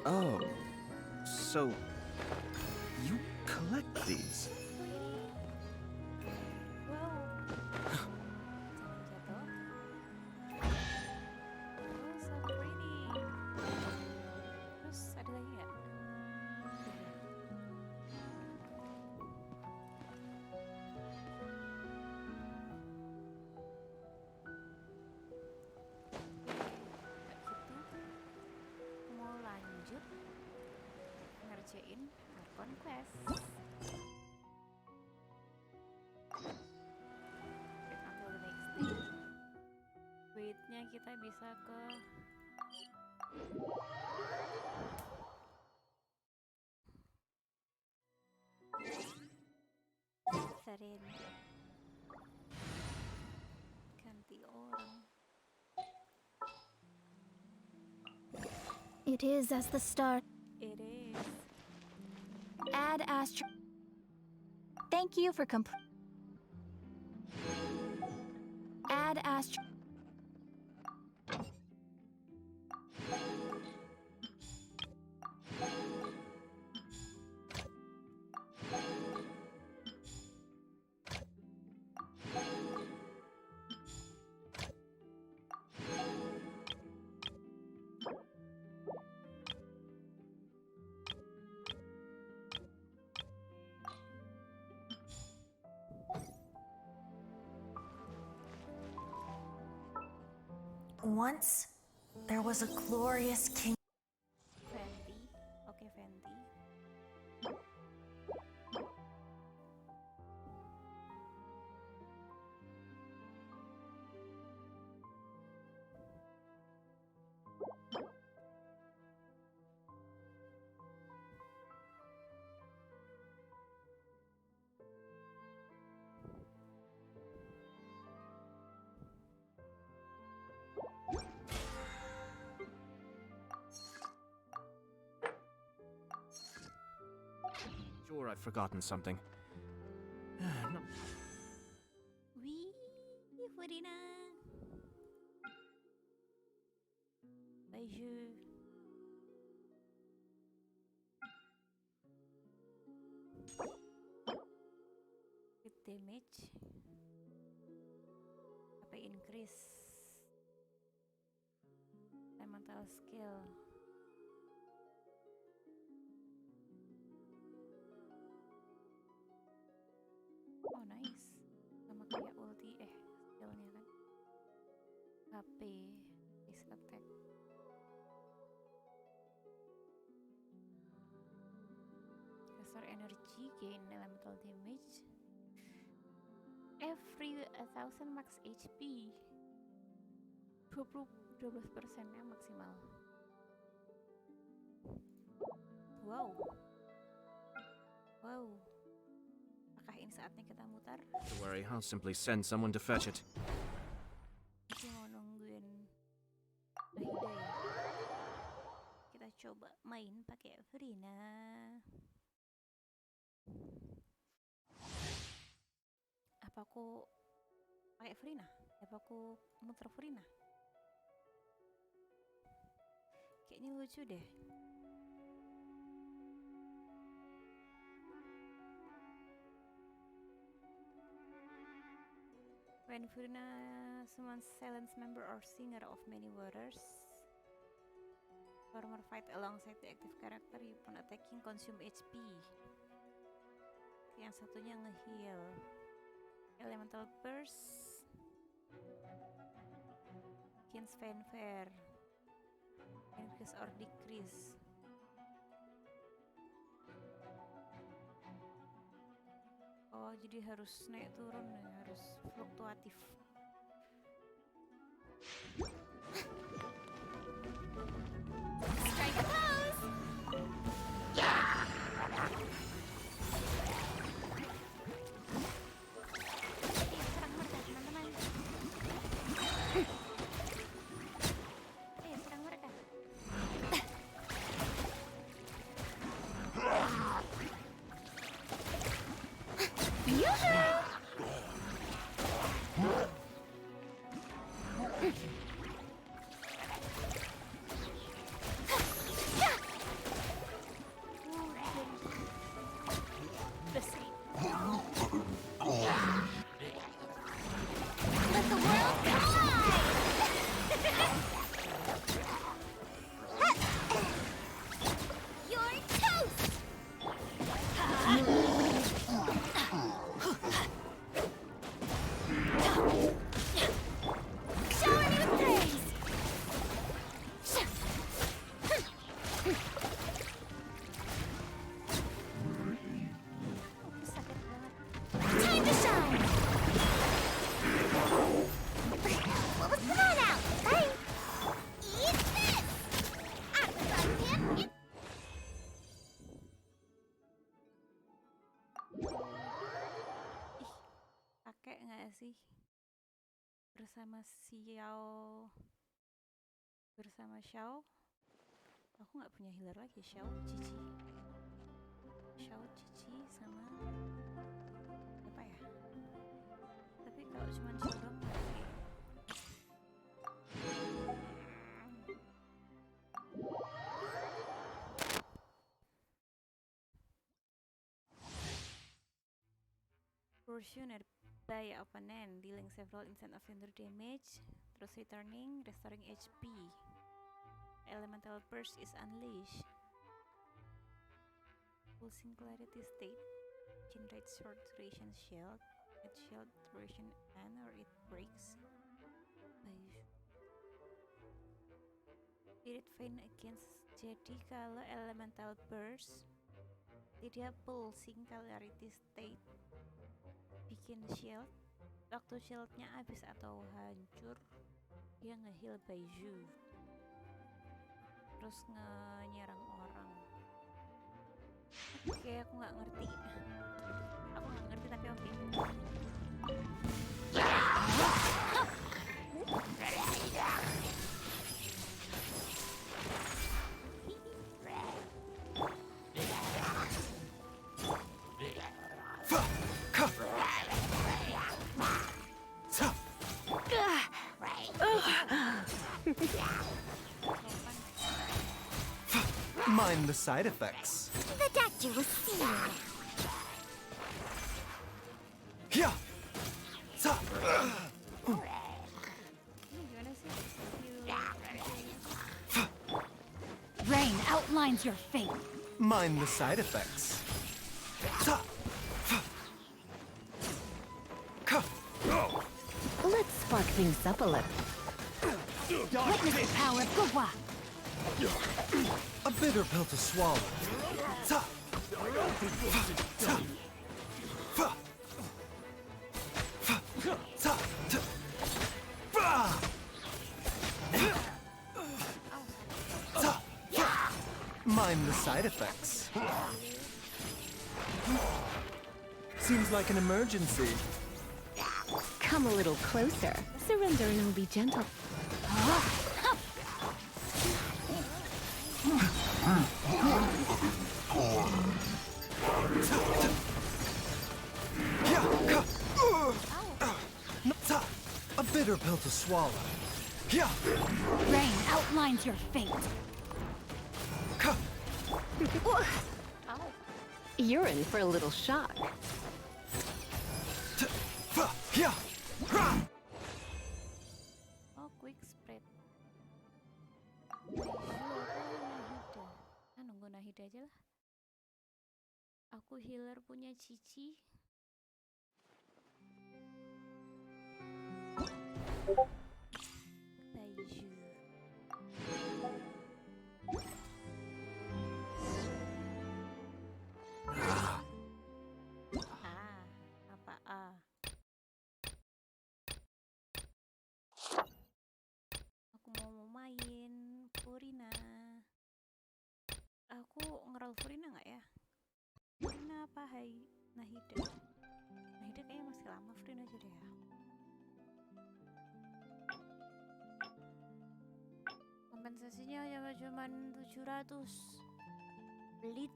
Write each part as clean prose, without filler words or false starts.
Oh, so you collect these? Wow. Jangan jatuh. Oh, so pretty. Terus ada lagi nggak? Udah ya. Kayak gitu. Aku mau lanjut ngerjain Archon Quest. Wait until the next day. Wait-nya kita bisa ke Seren. Ganti orang. It is as the star. It is. Add astro. Thank you for Add astro. Once, there was a glorious king. Fenty. Oke, Fenty. Sure, I've forgotten something. No. Wih, Furina. Baju. Crit damage. HP increase. Elemental skill. Oh nice, sama kayak ulti skillnya kan. HP, base attack. Restore energy, gain elemental damage. Every 1000 max HP. 12%-nya maksimal. Wow. Wow. Apakah ini saatnya kita mutar? Don't worry, I'll simply send someone to fetch it. Aku mau nungguin Nahida ya. Kita coba main pakai Furina. Apa aku pakai Furina? Apa aku muter Furina? Kayaknya lucu deh. When Furina summons silence member or singer of many waters, farmer fight alongside the active character, you upon attacking consume HP. Yang satunya nge-heal. Elemental burst, gains fanfare, increase or decrease. Oh, jadi harus naik turun ya, harus fluktuatif. Strike a pose! Serang mereka, teman-teman. Serang mereka. bersama Xiao bersama Xiao. Aku nggak punya healer lagi. Xiao Cici sama apa ya? Tapi kalau cuma Xiao doang nggak ada. Portioned by opponent, dealing several instant offender damage, terus restoring HP. Elemental burst is unleashed. Pulsing clarity state generates short duration shield. At shield duration end or it breaks. Spirit Vein against. Jadi kalau elemental burst tidak pulsing clarity state bikin shield, waktu shieldnya habis atau hancur dia nge-heal Baiju terus nyerang orang. Oke, aku nggak ngerti tapi oke. Mind the side effects. The doctor will see you now. Yeah. Gimana sih? Rain outlines your fate. Mind the side effects. Let's spark things up a little. Witness the power of Gua. A bitter pill to swallow. Mind the side effects. Seems like an emergency. Come a little closer. Surrendering will be gentle. A bitter pill to swallow. Rain outlines your fate. You're in for a little shock. Oh, quick spread. Nunggu Nahida aja lah. Aku healer punya Cici. Baiju. Apa A? Aku mau main Furina. Aku ngeroll Furina nggak ya? Furina apa Nahida? Nahida kayaknya masih lama, Furina aja deh ya. Kompensasinya cuma 700. Belit.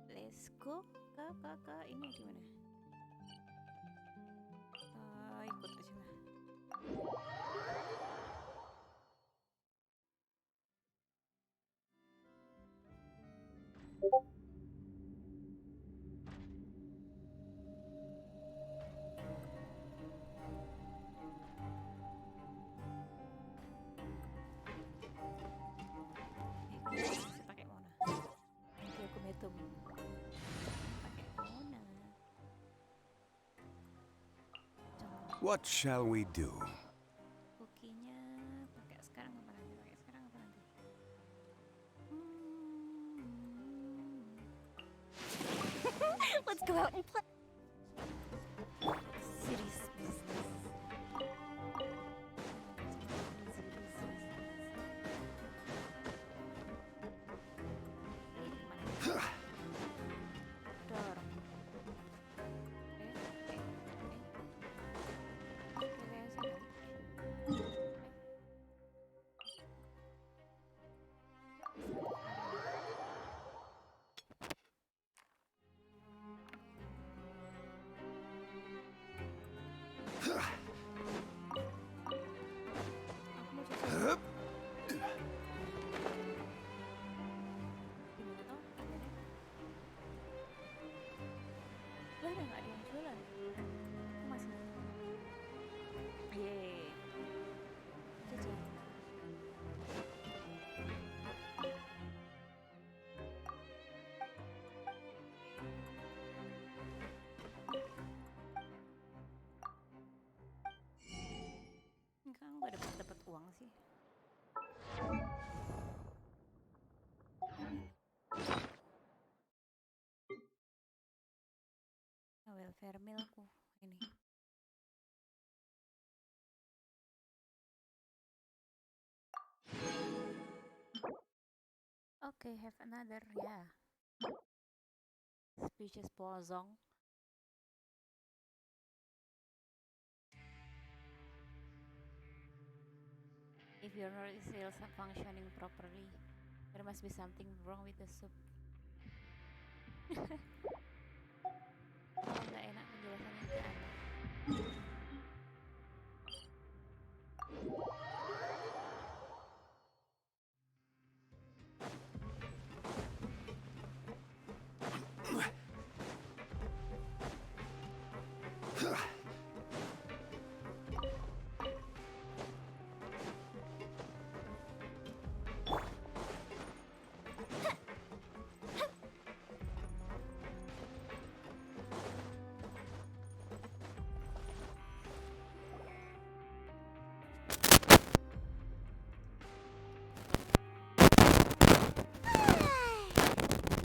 Let's go ke ini gimana? Ikut aja lah. Masih pakai Mona. Nanti aku metum. Pakai Mona. What shall we do? Kukinya pakai sekarang apa nanti? Let's go out and play. Serius business. Vermilku ini. Okay, have another, yeah. Species Pozong. If your nose is still functioning properly, there must be something wrong with the soup. Oh, nggak enak penjelasannya ke anak.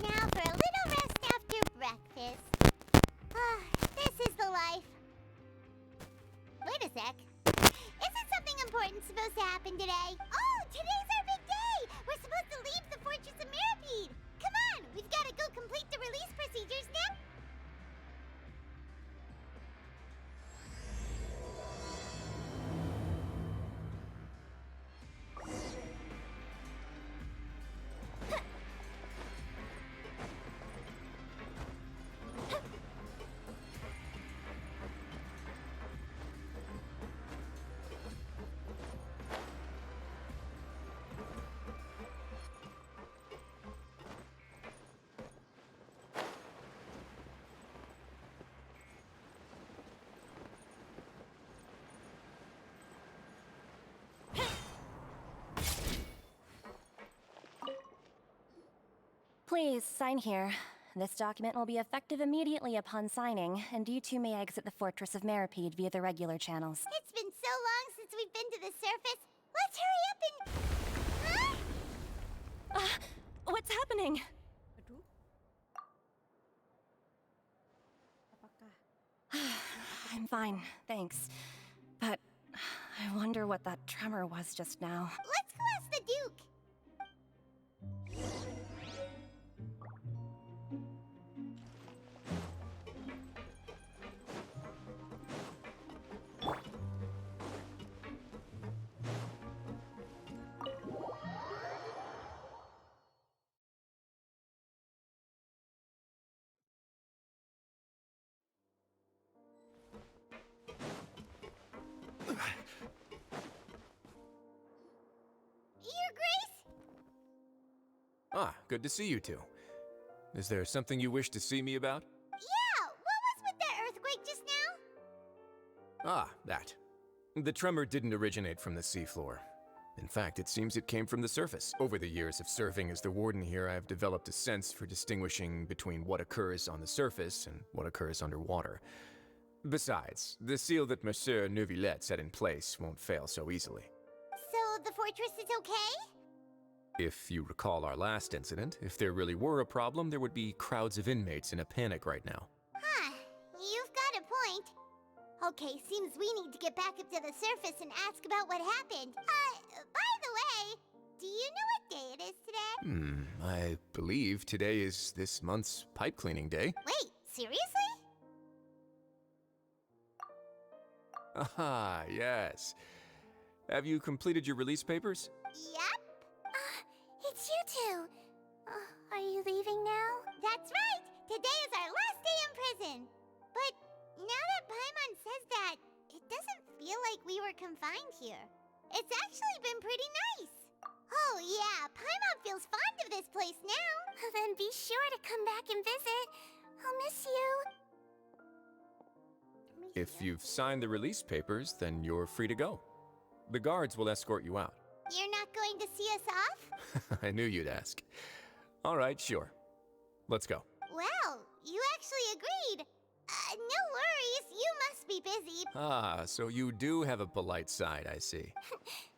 Now for a little rest after breakfast. This is the life. Wait a sec. Isn't something important supposed to happen today? Oh, today's our big day! We're supposed to leave the Fortress of Mirapede! Come on, we've got to go complete the release procedures now. Please, sign here. This document will be effective immediately upon signing, and you two may exit the Fortress of Mirapede via the regular channels. It's been so long since we've been to the surface. Let's hurry up and... Huh? What's happening? Aduh. Apakah? I'm fine, thanks. But I wonder what that tremor was just now. Let's go ask the Duke. Your Grace? Ah, good to see you two. Is there something you wish to see me about? Yeah, what was with that earthquake just now? Ah, that. The tremor didn't originate from the seafloor. In fact, it seems it came from the surface. Over the years of serving as the warden here, I've developed a sense for distinguishing between what occurs on the surface and what occurs underwater. Besides, the seal that Monsieur Neuvillette set in place won't fail so easily. So the fortress is okay? If you recall our last incident, if there really were a problem, there would be crowds of inmates in a panic right now. Huh, you've got a point. Okay, seems we need to get back up to the surface and ask about what happened. By the way, do you know what day it is today? I believe today is this month's pipe cleaning day. Wait, seriously? Ah, yes. Have you completed your release papers? Yep. It's you two. Are you leaving now? That's right. Today is our last day in prison. But now that Paimon says that, it doesn't feel like we were confined here. It's actually been pretty nice. Oh yeah, Paimon feels fond of this place now. Then be sure to come back and visit. I'll miss you. If you've signed the release papers, then you're free to go. The guards will escort you out. You're not going to see us off? I knew you'd ask. All right, sure. Let's go. Well, you actually agreed. No worries, you must be busy. Ah, so you do have a polite side, I see.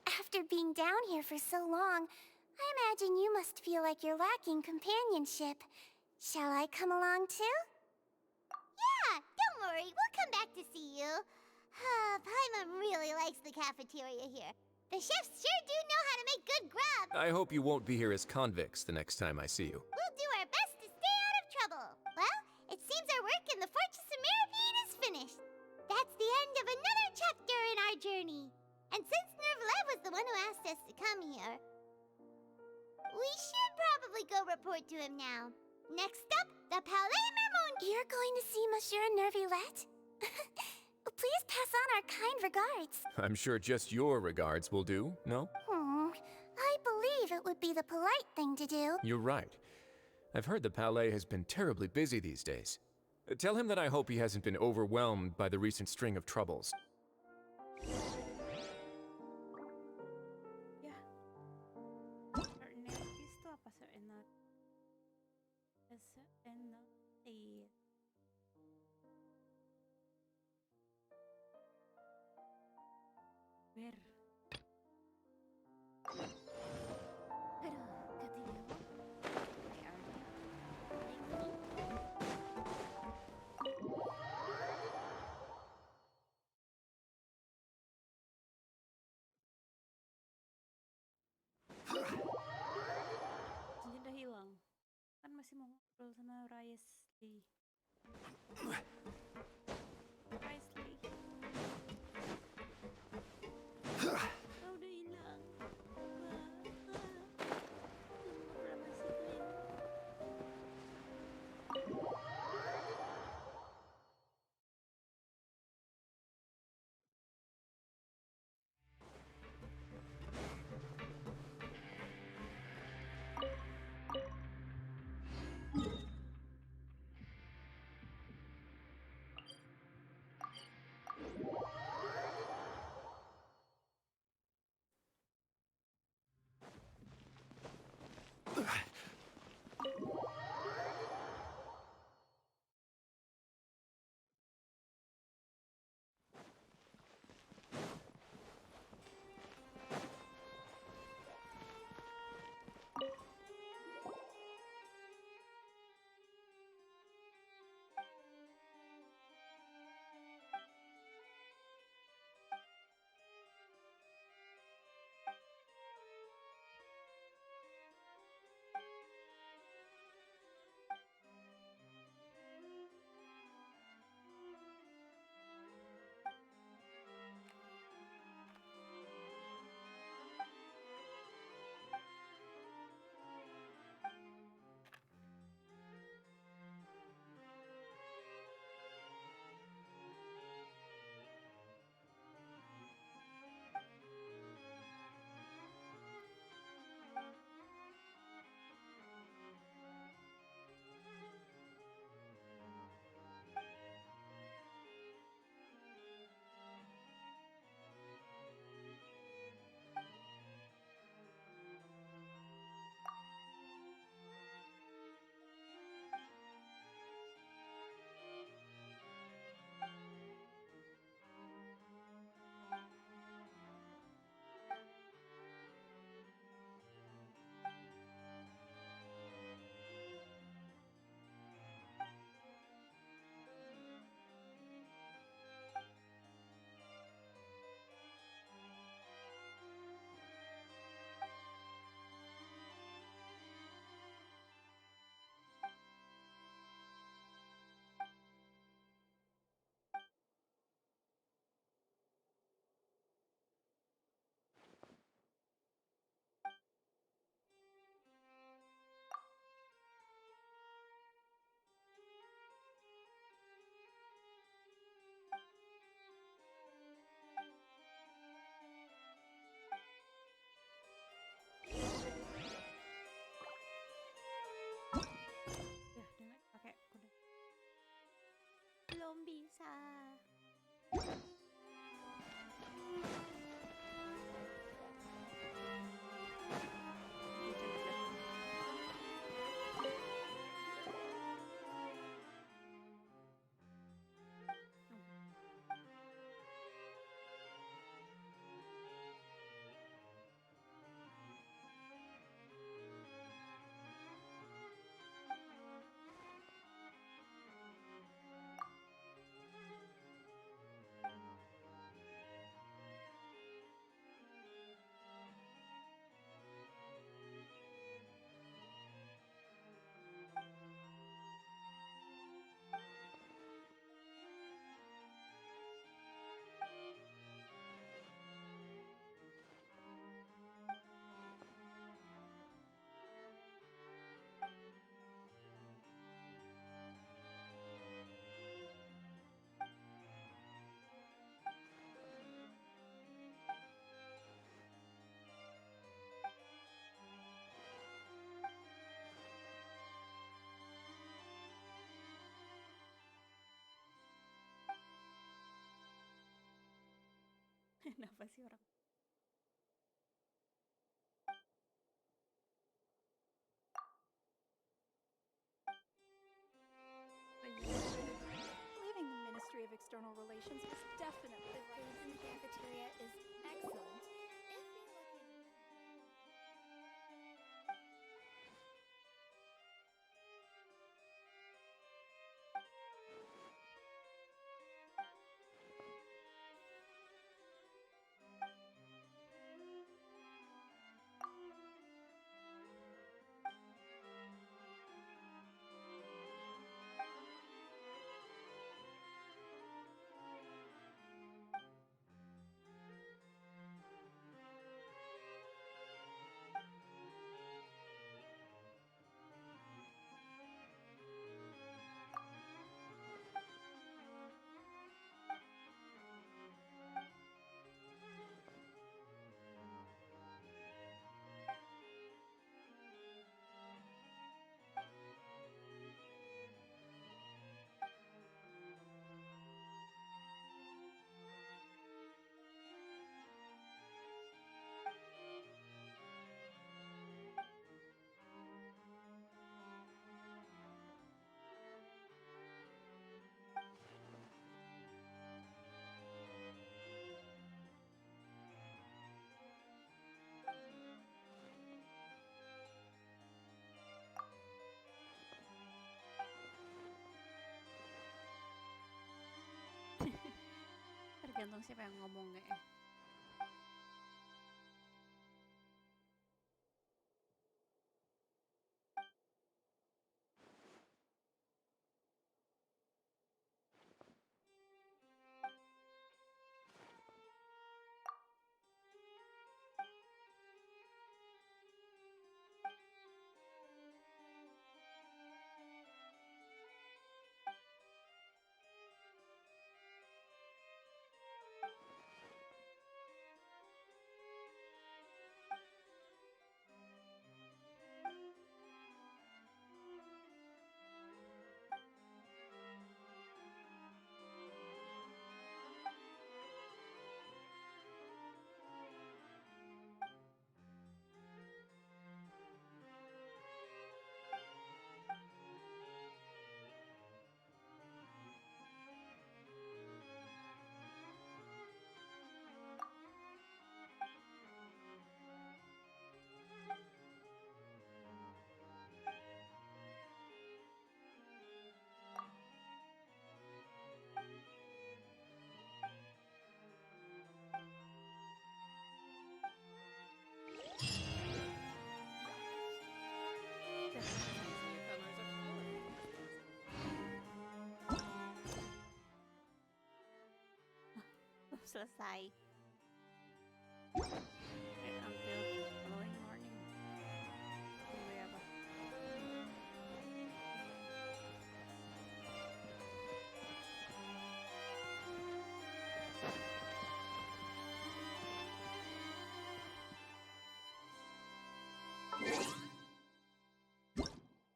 After being down here for so long, I imagine you must feel like you're lacking companionship. Shall I come along too? Yeah, don't Don't worry, we'll come back to see you. Paimon really likes the cafeteria here. The chefs sure do know how to make good grub. I hope you won't be here as convicts the next time I see you. We'll do our best to stay out of trouble. Well, it seems our work in the Fortress of Meripede is finished. That's the end of another chapter in our journey. And since Nervlev was the one who asked us to come here, we should probably go report to him now. Next up, the Palais Mermon. You're going to see Monsieur Nervulette? Please pass on our kind regards. I'm sure just your regards will do, no? I believe it would be the polite thing to do. You're right. I've heard the Palais has been terribly busy these days. Tell him that I hope he hasn't been overwhelmed by the recent string of troubles. Ya. Cernatis itu apa Cernatis? Ber. Aduh, ketinggalan. Cincin udah hilang. Kan masih mau ngobrol sama Raisley. Raisley. Oh, udah hilang. Belum bisa. Kenapa sih orang? Leaving the Ministry of External Relations was definitely the right Food in the cafeteria is excellent. If you're looking... Tergantung siapa yang ngomong kayaknya. Selesai. Until following morning. Tunggu ya, Pak.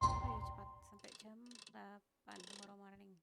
Ayo cepat sampai jam 8 tomorrow morning.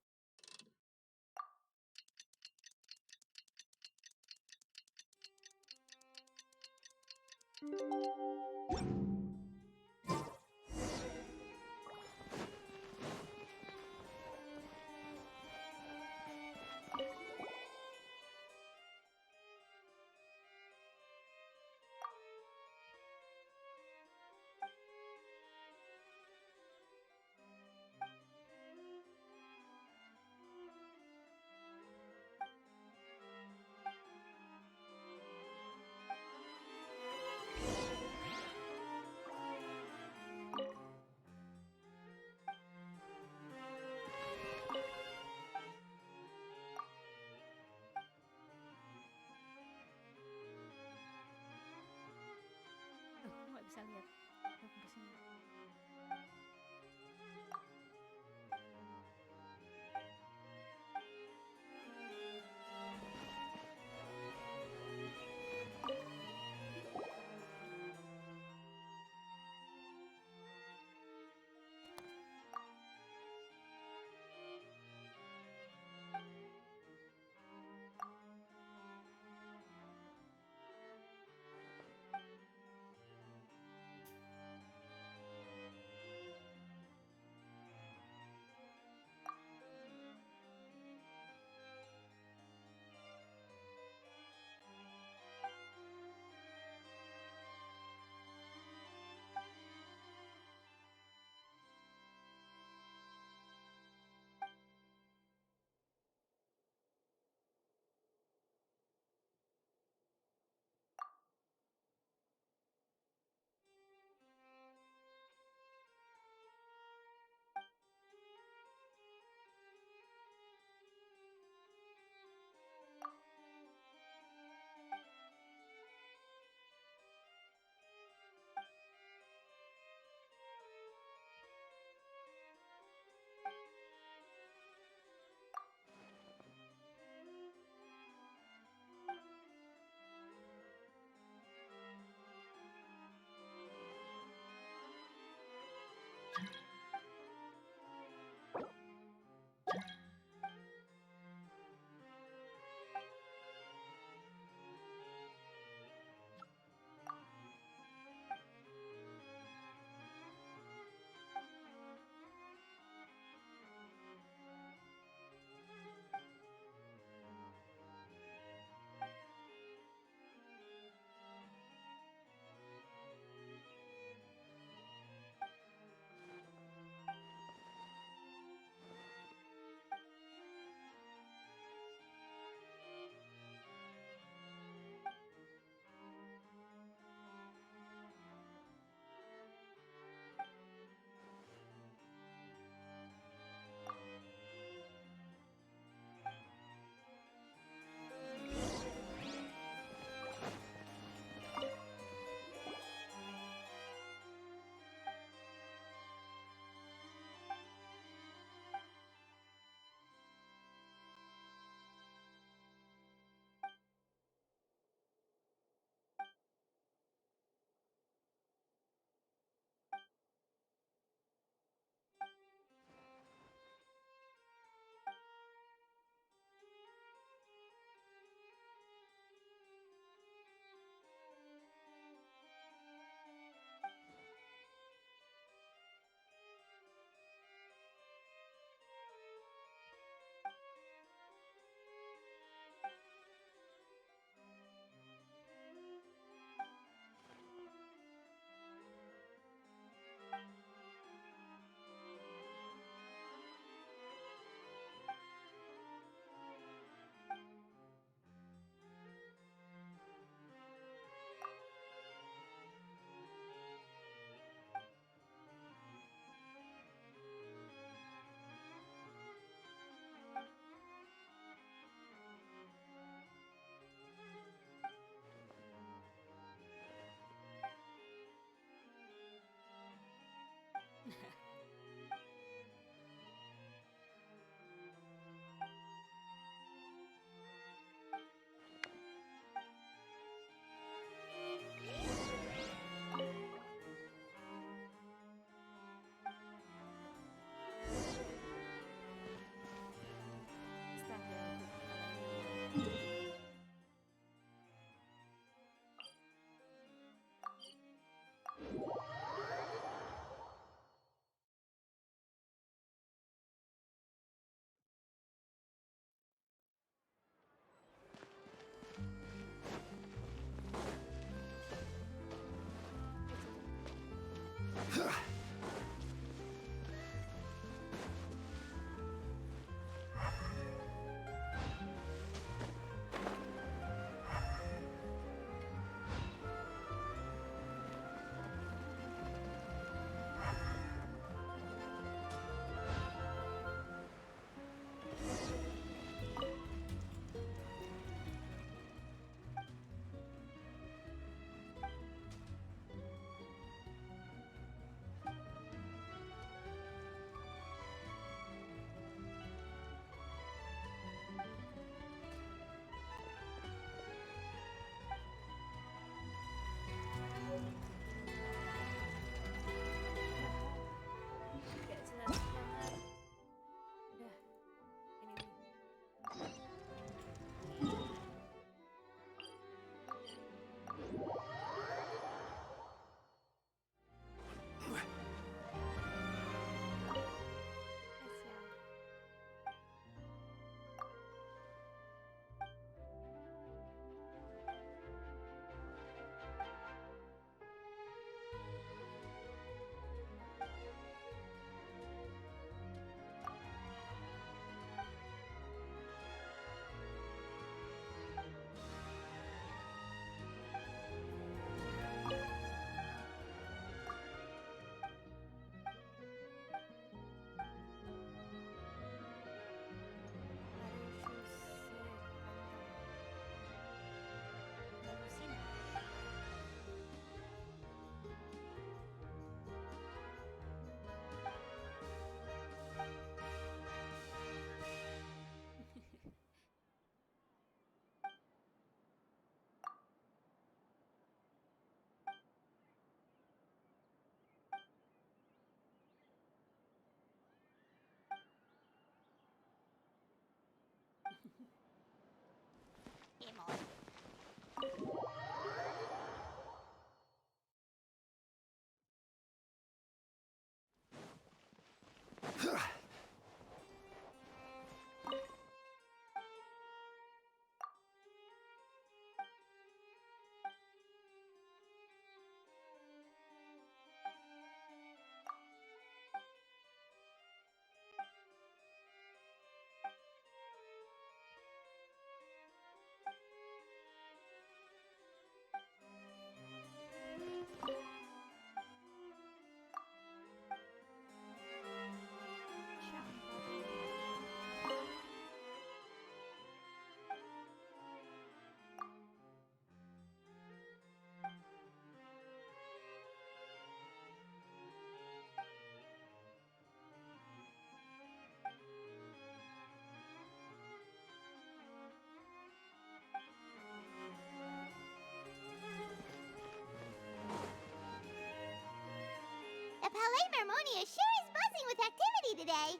The Palais Mermonia sure is buzzing with activity today.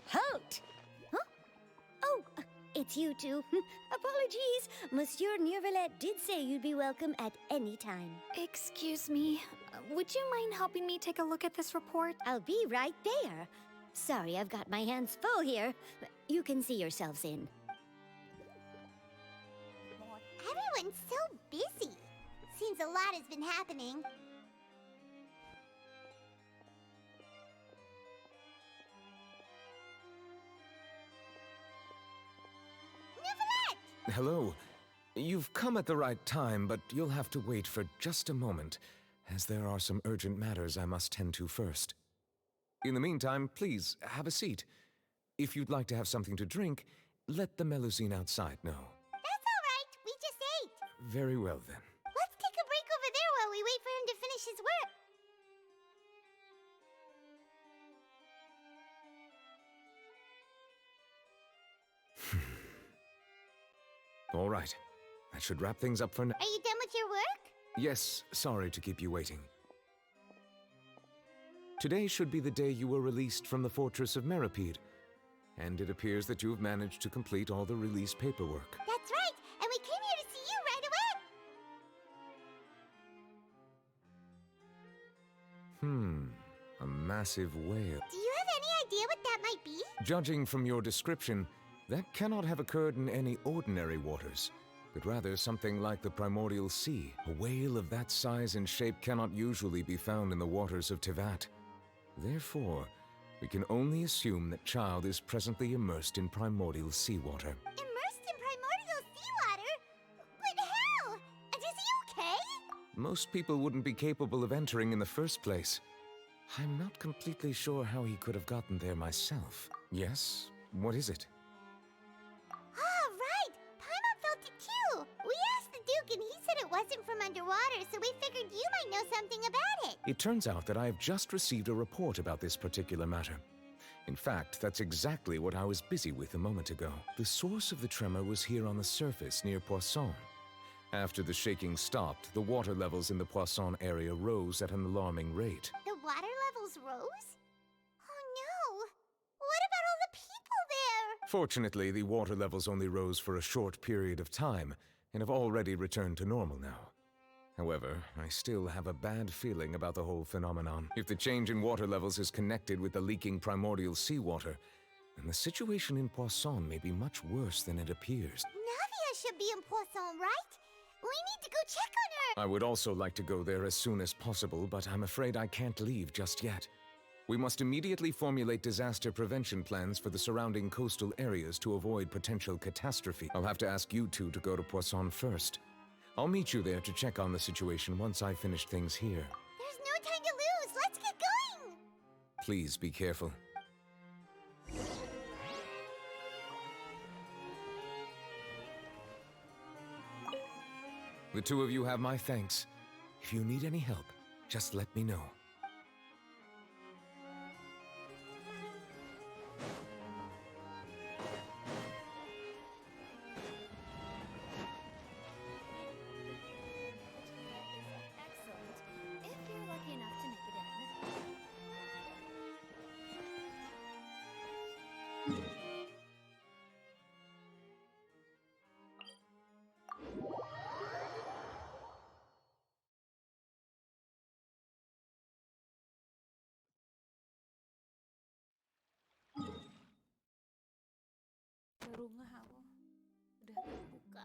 Halt! Huh? Oh, it's you two. Apologies. Monsieur Neurvalet did say you'd be welcome at any time. Excuse me. Would you mind helping me take a look at this report? I'll be right there. Sorry, I've got my hands full here. You can see yourselves in. Everyone's so busy. Seems a lot has been happening. Neuvillette! Hello. You've come at the right time, but you'll have to wait for just a moment, as there are some urgent matters I must tend to first. In the meantime, please, have a seat. If you'd like to have something to drink, let the Melusine outside know. That's all right. We just ate. Very well, then. Let's take a break over there while we wait for him to finish his work. All right. That should wrap things up for now. Are you done with your work? Yes, sorry to keep you waiting. Today should be the day you were released from the Fortress of Meripede, and it appears that you have managed to complete all the release paperwork. That's right, and we came here to see you right away. A massive whale. Do you have any idea what that might be? Judging from your description, that cannot have occurred in any ordinary waters, but rather something like the primordial sea. A whale of that size and shape cannot usually be found in the waters of Tevat. Therefore, we can only assume that Child is presently immersed in primordial seawater. Immersed in primordial seawater? But how? And is he okay? Most people wouldn't be capable of entering in the first place. I'm not completely sure how he could have gotten there myself. Yes? What is it? Ah, right! Paimon felt it too! We asked the Duke and he said it wasn't from underwater, so we figured you might know something about it. It turns out that I have just received a report about this particular matter. In fact, that's exactly what I was busy with a moment ago. The source of the tremor was here on the surface near Poisson. After the shaking stopped, the water levels in the Poisson area rose at an alarming rate. The water levels rose? Oh no! What about all the people there? Fortunately, the water levels only rose for a short period of time and have already returned to normal now. However, I still have a bad feeling about the whole phenomenon. If the change in water levels is connected with the leaking primordial seawater, then the situation in Poisson may be much worse than it appears. Navia should be in Poisson, right? We need to go check on her! I would also like to go there as soon as possible, but I'm afraid I can't leave just yet. We must immediately formulate disaster prevention plans for the surrounding coastal areas to avoid potential catastrophe. I'll have to ask you two to go to Poisson first. I'll meet you there to check on the situation once I've finished things here. There's no time to lose! Let's get going! Please be careful. The two of you have my thanks. If you need any help, just let me know. Excellent. If you're lucky enough to make it in. Baru ngeh aku. Udah terbuka.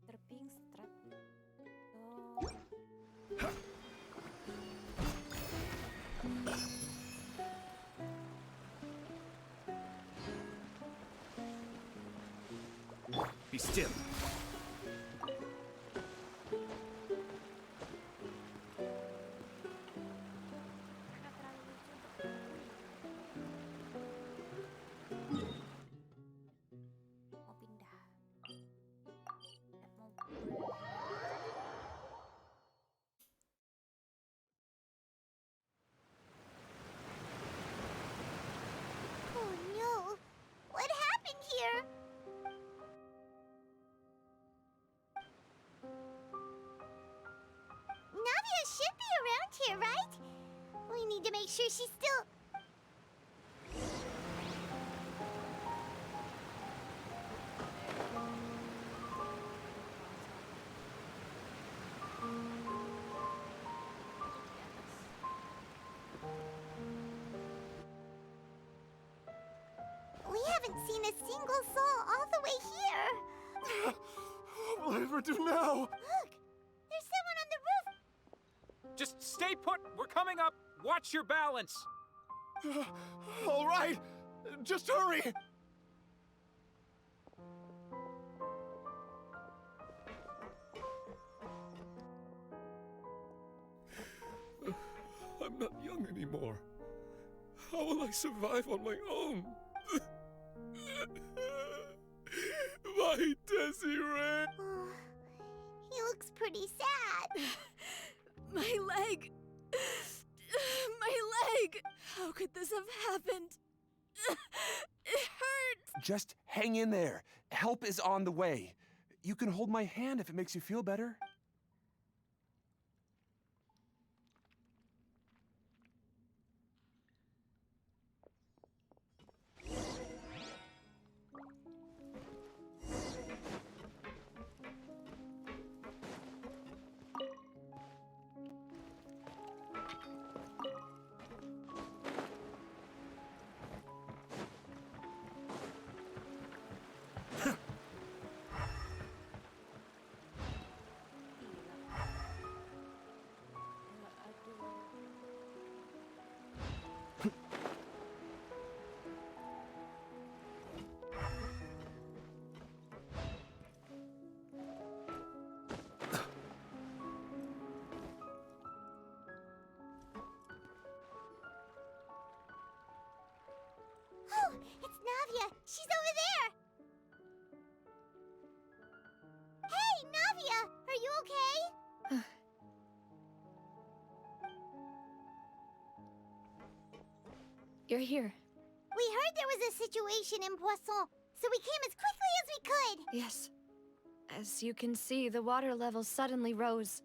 Terping strat. Oh. Be still. Mereka terlalu lucu untuk mau pindah. Mau Oh no! What happened here? Navia should be around here, right? We need to make sure she's still... We haven't seen a single soul all the way here. What will I ever do now? Look! There's someone on the roof! Just stay put. We're coming up. Watch your balance. All right, just hurry. I'm not young anymore. How will I survive on my own? My Desiree! Oh, he looks pretty sad. My leg! My leg! How could this have happened? It hurts! Just hang in there. Help is on the way. You can hold my hand if it makes you feel better. Oh, it's Navia. She's over there. Hey, Navia, are you okay? You're here. We heard there was a situation in Poisson, so we came as quickly as we could. Yes. As you can see, the water level suddenly rose.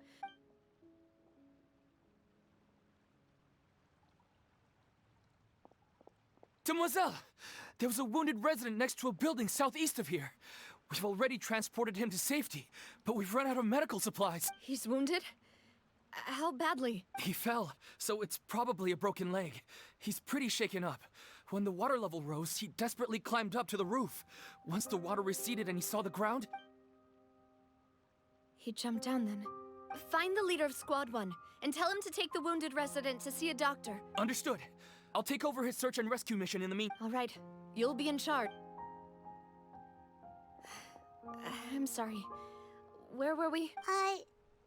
Demoiselle! There was a wounded resident next to a building southeast of here. We've already transported him to safety, but we've run out of medical supplies. He's wounded? How badly? He fell, so it's probably a broken leg. He's pretty shaken up. When the water level rose, he desperately climbed up to the roof. Once the water receded and he saw the ground... He jumped down then. Find the leader of Squad 1 and tell him to take the wounded resident to see a doctor. Understood. I'll take over his search and rescue mission in the meantime. All right. You'll be in charge. I'm sorry. Where were we?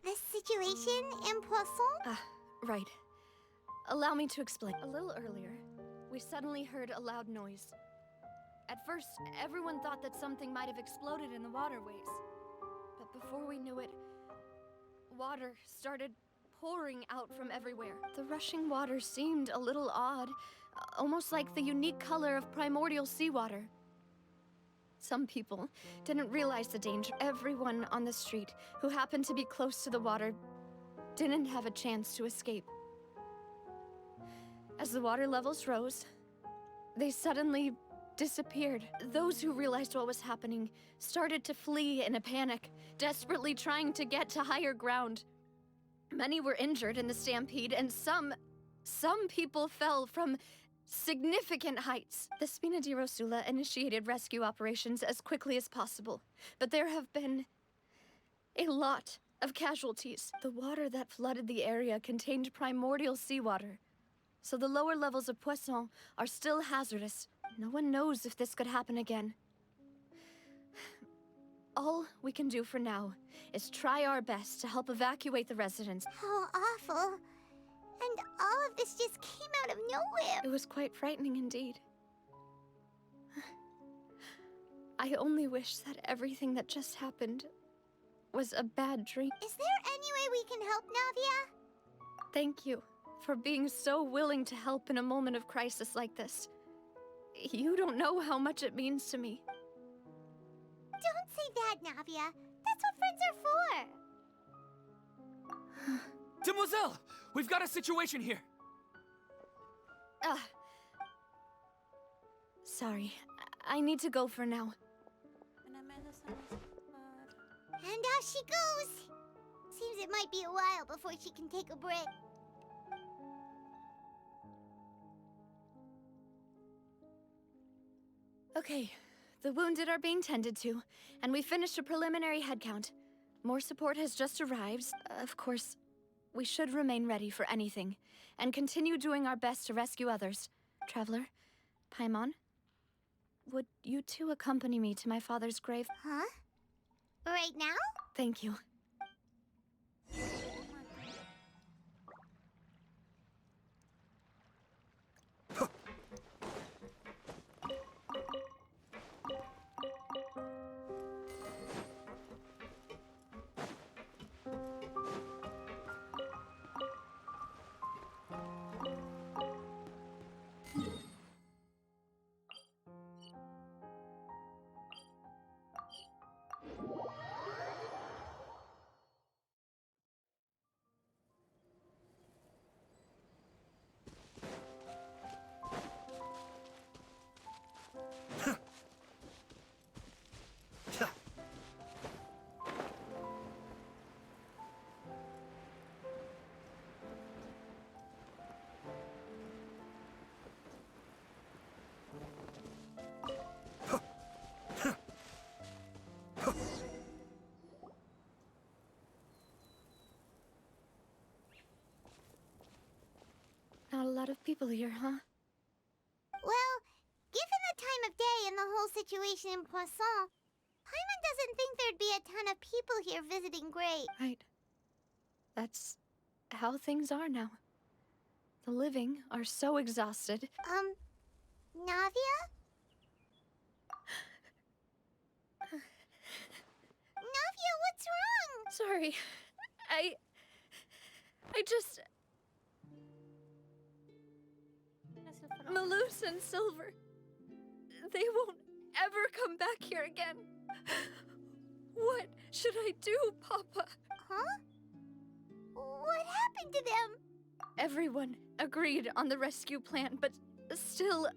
The situation in Poisson? Right. Allow me to explain. A little earlier, we suddenly heard a loud noise. At first, everyone thought that something might have exploded in the waterways. But before we knew it, water started pouring out from everywhere. The rushing water seemed a little odd, almost like the unique color of primordial seawater. Some people didn't realize the danger. Everyone on the street who happened to be close to the water didn't have a chance to escape. As the water levels rose, they suddenly disappeared. Those who realized what was happening started to flee in a panic, desperately trying to get to higher ground. Many were injured in the stampede, and some people fell from significant heights. The Spina di Rosula initiated rescue operations as quickly as possible, but there have been a lot of casualties. The water that flooded the area contained primordial seawater, so the lower levels of Poisson are still hazardous. No one knows if this could happen again. All we can do for now is try our best to help evacuate the residents. How awful. And all of this just came out of nowhere. It was quite frightening indeed. I only wish that everything that just happened was a bad dream. Is there any way we can help, Navia? Thank you for being so willing to help in a moment of crisis like this. You don't know how much it means to me. Don't say that, Navia. That's what friends are for. Demoiselle! We've got a situation here! Sorry. I need to go for now. And out she goes. Seems it might be a while before she can take a break. Okay, the wounded are being tended to, and we finished a preliminary head count. More support has just arrived. Of course, we should remain ready for anything, and continue doing our best to rescue others. Traveler, Paimon, would you two accompany me to my father's grave? Huh? Right now? Thank you. Not a lot of people here, huh? Well, given the time of day and the whole situation in Poisson, Paimon doesn't think there'd be a ton of people here visiting Great. Right. That's how things are now. The living are so exhausted. Navia? Navia, what's wrong? Sorry. I just... Malus and Silver. They won't ever come back here again. What should I do, Papa? Huh? What happened to them? Everyone agreed on the rescue plan, but still,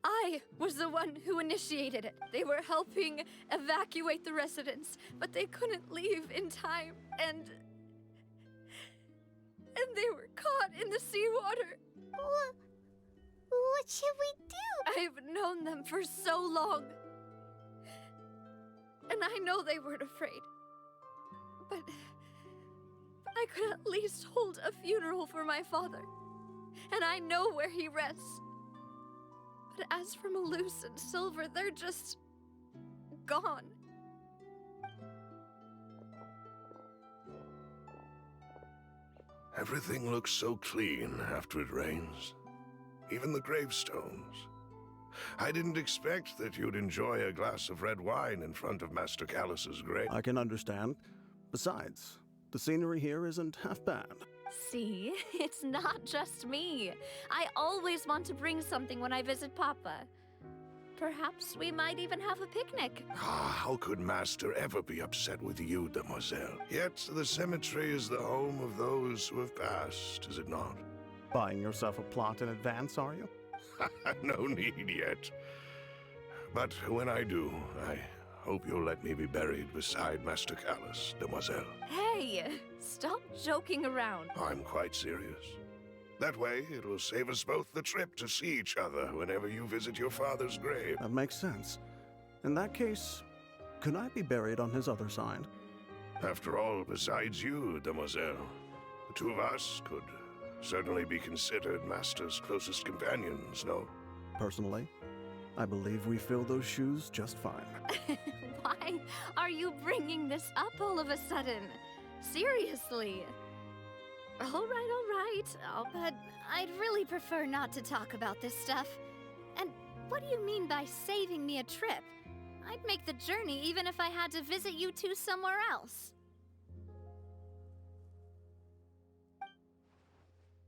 I was the one who initiated it. They were helping evacuate the residents, but they couldn't leave in time, and they were caught in the seawater. What should we do? I've known them for so long, and I know they weren't afraid, but I could at least hold a funeral for my father, and I know where he rests. But as for Malus and Silver, they're just gone. Everything looks so clean after it rains. Even the gravestones. I didn't expect that you'd enjoy a glass of red wine in front of Master Callus's grave. I can understand. Besides, the scenery here isn't half bad. See, it's not just me. I always want to bring something when I visit Papa. Perhaps we might even have a picnic. How could Master ever be upset with you, demoiselle? Yet the cemetery is the home of those who have passed, is it not? Buying yourself a plot in advance, are you? No need yet. But when I do, I hope you'll let me be buried beside Master Callus, demoiselle. Hey, stop joking around. I'm quite serious. That way, it will save us both the trip to see each other whenever you visit your father's grave. That makes sense. In that case, could I be buried on his other side? After all, besides you, demoiselle, the two of us could certainly be considered Master's closest companions, no? Personally, I believe we fill those shoes just fine. Why are you bringing this up all of a sudden? Seriously. All right. But I'd really prefer not to talk about this stuff. And what do you mean by saving me a trip? I'd make the journey even if I had to visit you two somewhere else.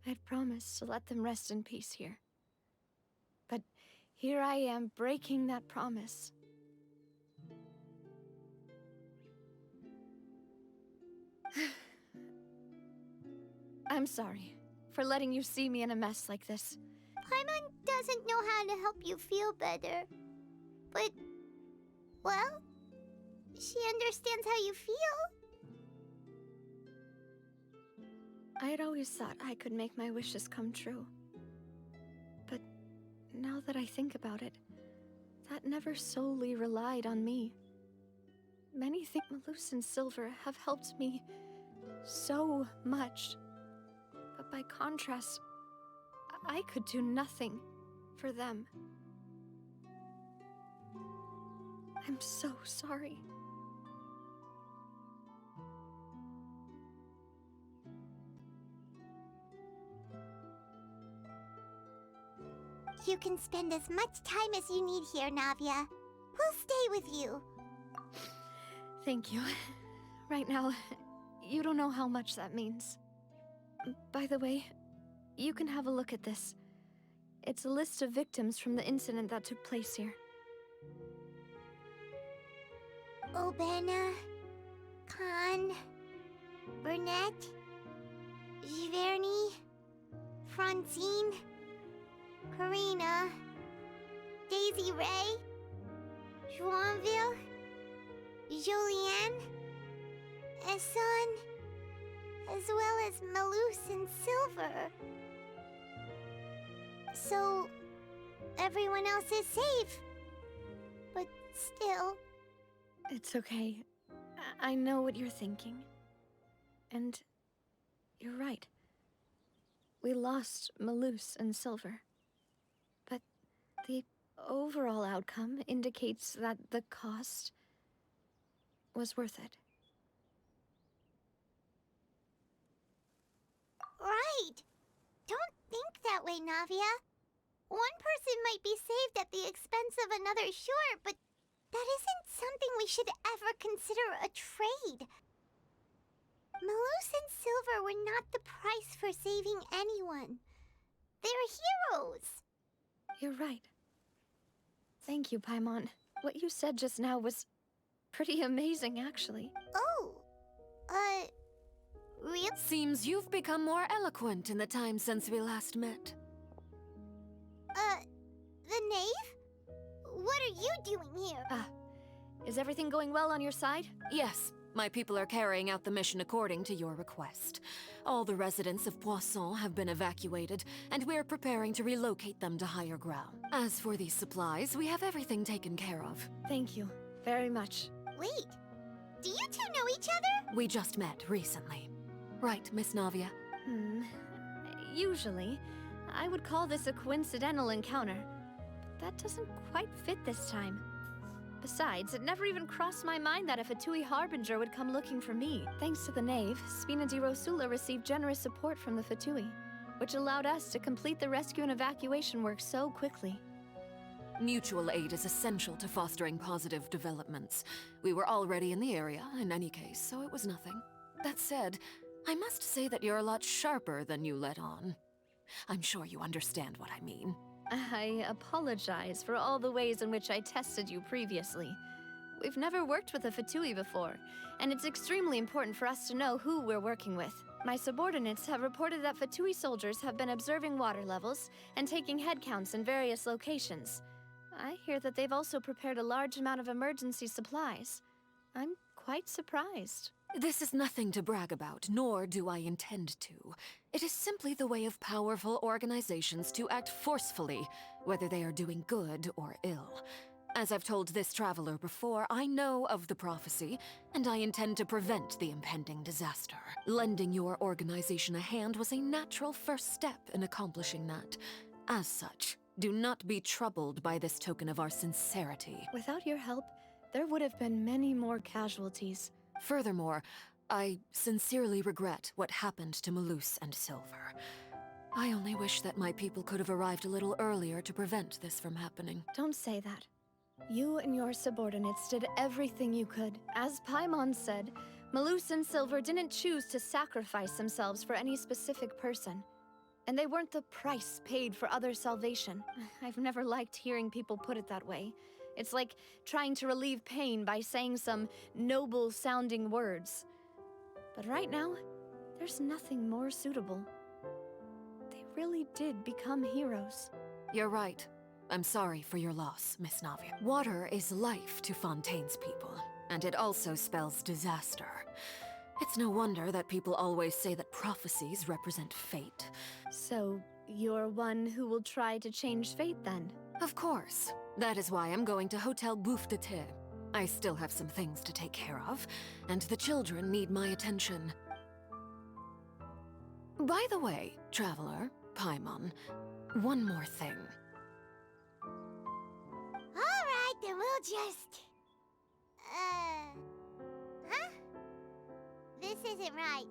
I'd promised to let them rest in peace here. But here I am breaking that promise. I'm sorry for letting you see me in a mess like this. Paimon doesn't know how to help you feel better. But, well, she understands how you feel. I had always thought I could make my wishes come true. But now that I think about it, that never solely relied on me. Many things Malus and Silver have helped me so much. But by contrast, I could do nothing for them. I'm so sorry. You can spend as much time as you need here, Navia. We'll stay with you. Thank you. Right now, you don't know how much that means. By the way, you can have a look at this. It's a list of victims from the incident that took place here. Obena, Khan, Burnett, Giverny, Francine, Karina, Daisy Ray, Joinville, Julianne, Esson, as well as Malus and Silver. So, everyone else is safe. But still... It's okay. I know what you're thinking. And you're right. We lost Malus and Silver. But the overall outcome indicates that the cost was worth it. Right! Don't think that way, Navia. One person might be saved at the expense of another, sure, but that isn't something we should ever consider a trade. Malus and Silver were not the price for saving anyone. They're heroes. You're right. Thank you, Paimon. What you said just now was pretty amazing, actually. Oh, real? Seems you've become more eloquent in the time since we last met. The knave? What are you doing here? Is everything going well on your side? Yes, my people are carrying out the mission according to your request. All the residents of Poisson have been evacuated, and we're preparing to relocate them to higher ground. As for these supplies, we have everything taken care of. Thank you very much. Wait, do you two know each other? We just met recently. Right, Miss Navia? Usually, I would call this a coincidental encounter. But that doesn't quite fit this time. Besides, it never even crossed my mind that a Fatui Harbinger would come looking for me. Thanks to the Knave, Spina di Rosula received generous support from the Fatui, which allowed us to complete the rescue and evacuation work so quickly. Mutual aid is essential to fostering positive developments. We were already in the area, in any case, so it was nothing. That said, I must say that you're a lot sharper than you let on. I'm sure you understand what I mean. I apologize for all the ways in which I tested you previously. We've never worked with a Fatui before, and it's extremely important for us to know who we're working with. My subordinates have reported that Fatui soldiers have been observing water levels and taking head counts in various locations. I hear that they've also prepared a large amount of emergency supplies. I'm quite surprised. This is nothing to brag about, nor do I intend to. It is simply the way of powerful organizations to act forcefully, whether they are doing good or ill. As I've told this traveler before, I know of the prophecy, and I intend to prevent the impending disaster. Lending your organization a hand was a natural first step in accomplishing that. As such, do not be troubled by this token of our sincerity. Without your help, there would have been many more casualties. Furthermore, I sincerely regret what happened to Malus and Silver. I only wish that my people could have arrived a little earlier to prevent this from happening. Don't say that. You and your subordinates did everything you could. As Paimon said, Malus and Silver didn't choose to sacrifice themselves for any specific person. And they weren't the price paid for other salvation. I've never liked hearing people put it that way. It's like trying to relieve pain by saying some noble-sounding words. But right now, there's nothing more suitable. They really did become heroes. You're right. I'm sorry for your loss, Miss Navia. Water is life to Fontaine's people, and it also spells disaster. It's no wonder that people always say that prophecies represent fate. So, you're one who will try to change fate then? Of course. That is why I'm going to Hotel Bouffe de Thé. I still have some things to take care of, and the children need my attention. By the way, Traveler, Paimon, one more thing. Alright, then we'll just... Huh? This isn't right.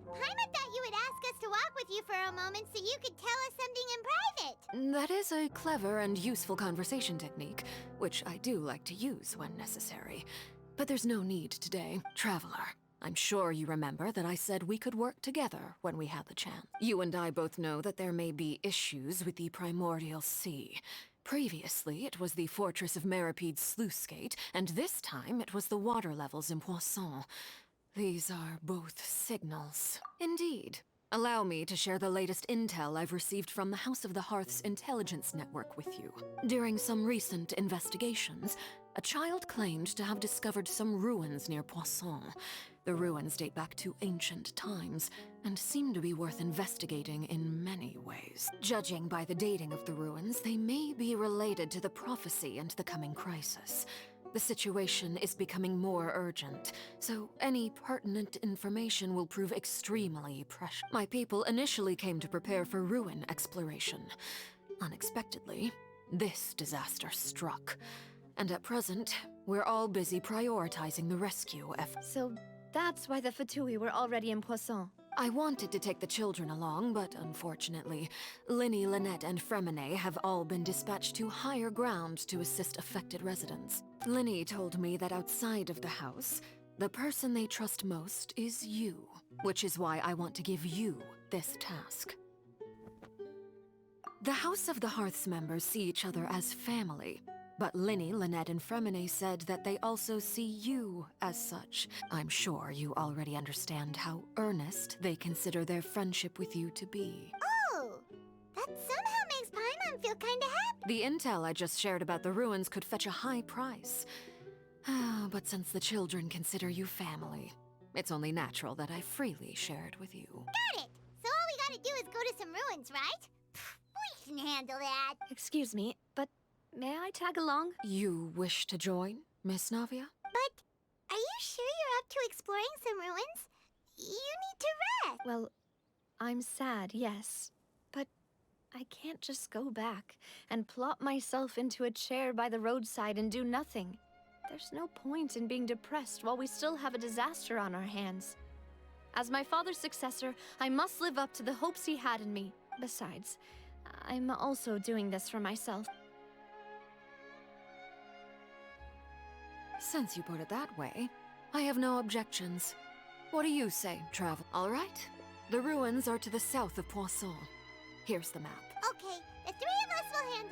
Paimon thought you would ask us to walk with you for a moment so you could tell us something in private. That is a clever and useful conversation technique, which I do like to use when necessary. But there's no need today. Traveler, I'm sure you remember that I said we could work together when we had the chance. You and I both know that there may be issues with the Primordial Sea. Previously, it was the Fortress of Maripede's sluice gate, and this time it was the water levels in Poisson. These are both signals. Indeed. Allow me to share the latest intel I've received from the House of the Hearth's intelligence network with you. During some recent investigations, a child claimed to have discovered some ruins near Poisson. The ruins date back to ancient times, and seem to be worth investigating in many ways. Judging by the dating of the ruins, they may be related to the prophecy and the coming crisis. The situation is becoming more urgent, so any pertinent information will prove extremely precious. My people initially came to prepare for ruin exploration. Unexpectedly, this disaster struck. And at present, we're all busy prioritizing the rescue effort. So that's why the Fatui were already in Poisson. I wanted to take the children along, but unfortunately, Linny, Lynette, and Fremine have all been dispatched to higher ground to assist affected residents. Linny told me that outside of the house, the person they trust most is you, which is why I want to give you this task. The House of the Hearth's members see each other as family, but Linny, Lynette, and Fremine said that they also see you as such. I'm sure you already understand how earnest they consider their friendship with you to be. Oh, that somehow makes Paimon feel kinda happy. The intel I just shared about the ruins could fetch a high price. But since the children consider you family, it's only natural that I freely share it with you. Got it! So all we gotta do is go to some ruins, right? We can handle that. Excuse me, but may I tag along? You wish to join, Miss Navia? But are you sure you're up to exploring some ruins? You need to rest. Well, I'm sad, yes. But I can't just go back and plop myself into a chair by the roadside and do nothing. There's no point in being depressed while we still have a disaster on our hands. As my father's successor, I must live up to the hopes he had in me. Besides, I'm also doing this for myself. Since you put it that way, I have no objections. What do you say, Travel? All right. The ruins are to the south of Poisson. Here's the map. Okay, the three of us will handle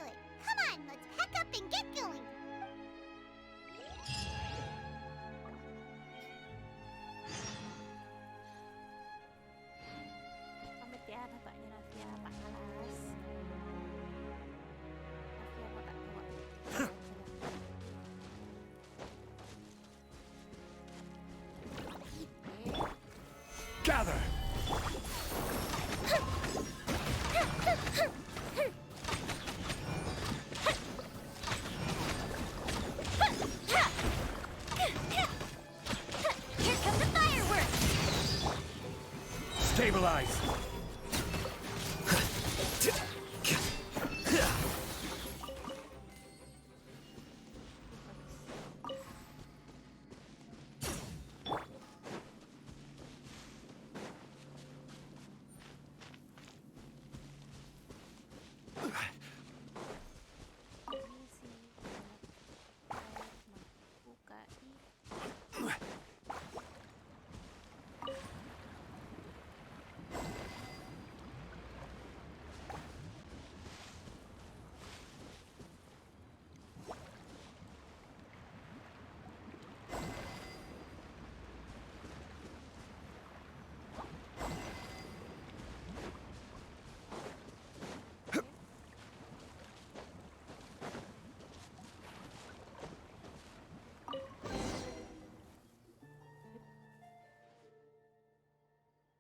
Gather! Here come the fireworks! Stabilize!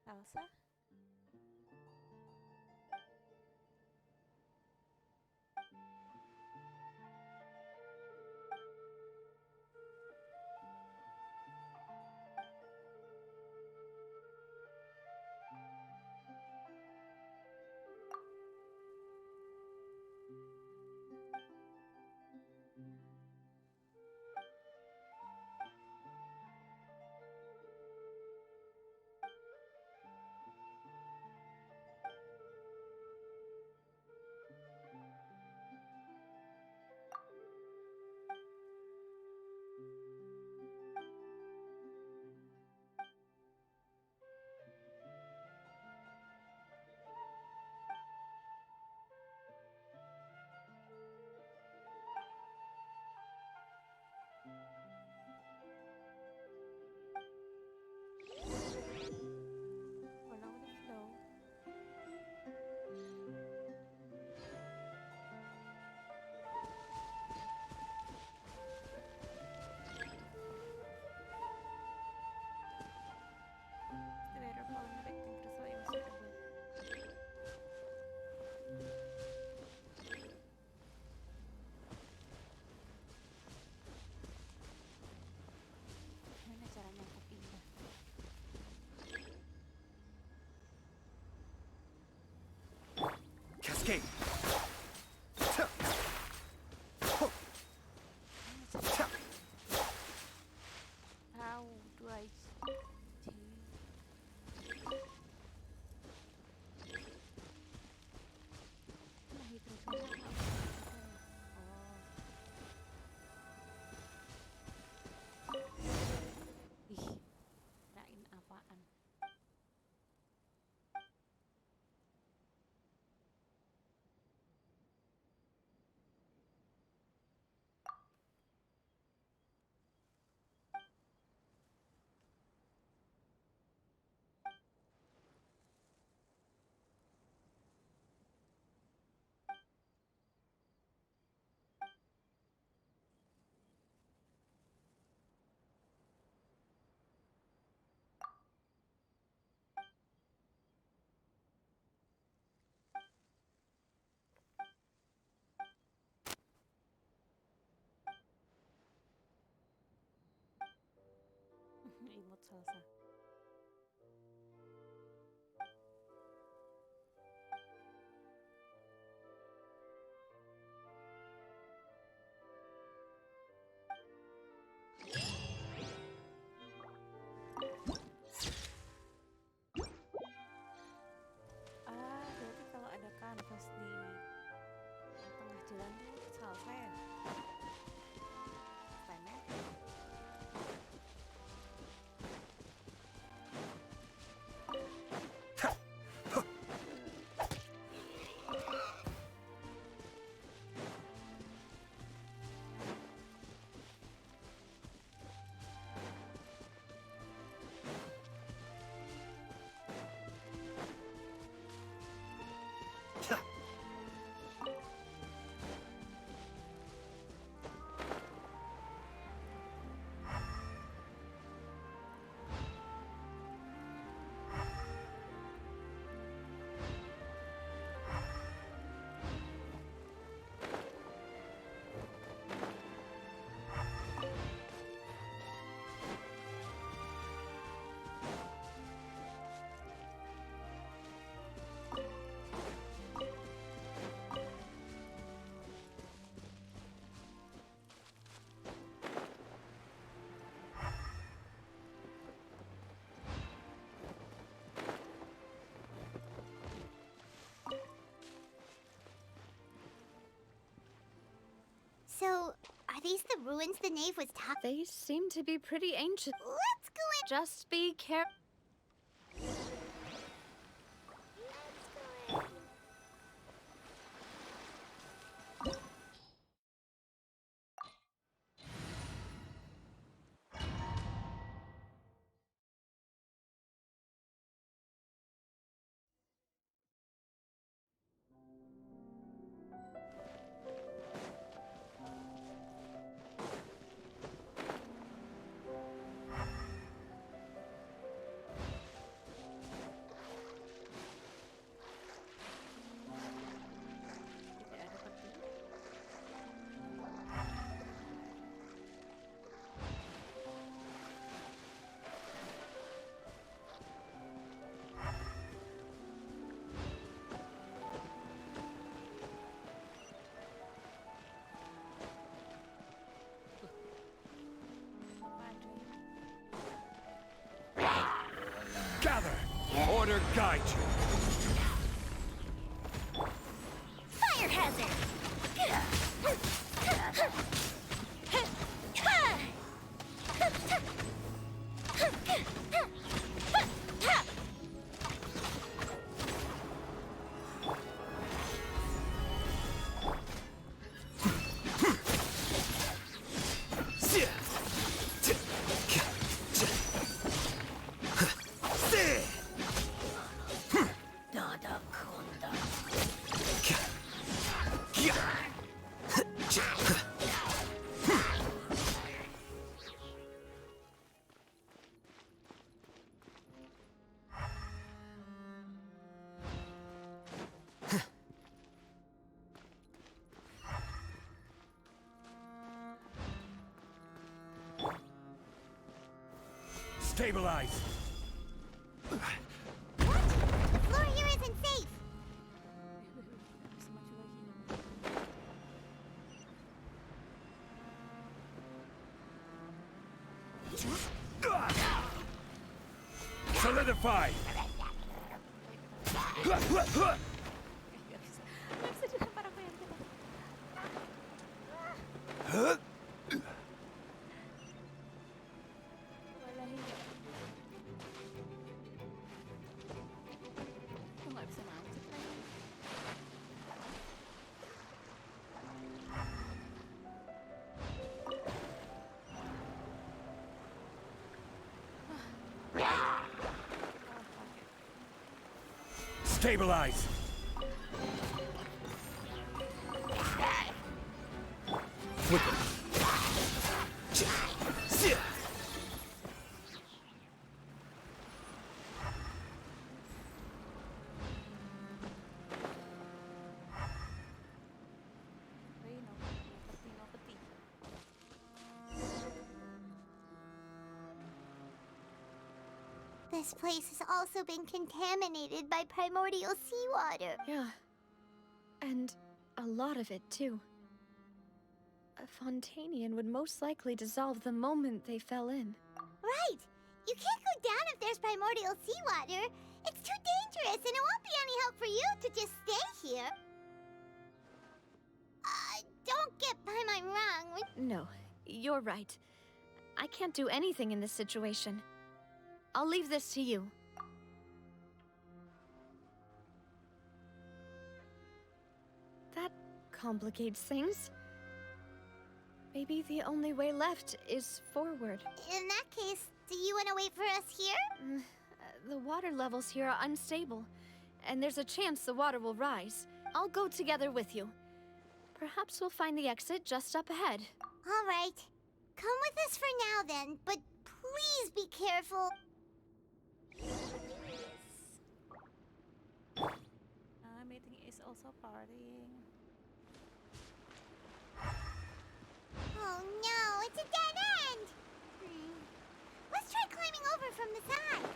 Elsa? Follow the flow. The better falling victim crystal unsuitable. Gimana caranya aku pindah? Cascade! How do I do? Nah, itu oh. Ih, kirain apaan? Imut salsa. Berarti kalau ada kanvas di tengah jalan tuh salsa ya? Fontaine. these the ruins the knave was talking? They seem to be pretty ancient. Let's go in. Just be careful. Gather! Order guide you! Fire hazard! Stabilize! The floor here isn't safe. Solidify! Stabilize! This place has also been contaminated by primordial seawater. Yeah. And a lot of it, too. A Fontainian would most likely dissolve the moment they fell in. Right! You can't go down if there's primordial seawater. It's too dangerous, and it won't be any help for you to just stay here. Don't get Paimon wrong. No, you're right. I can't do anything in this situation. I'll leave this to you. That complicates things. Maybe the only way left is forward. In that case, do you want to wait for us here? The water levels here are unstable, and there's a chance the water will rise. I'll go together with you. Perhaps we'll find the exit just up ahead. All right. Come with us for now then, but please be careful. Meeting is also partying. Oh no, it's a dead end! Let's try climbing over from the side.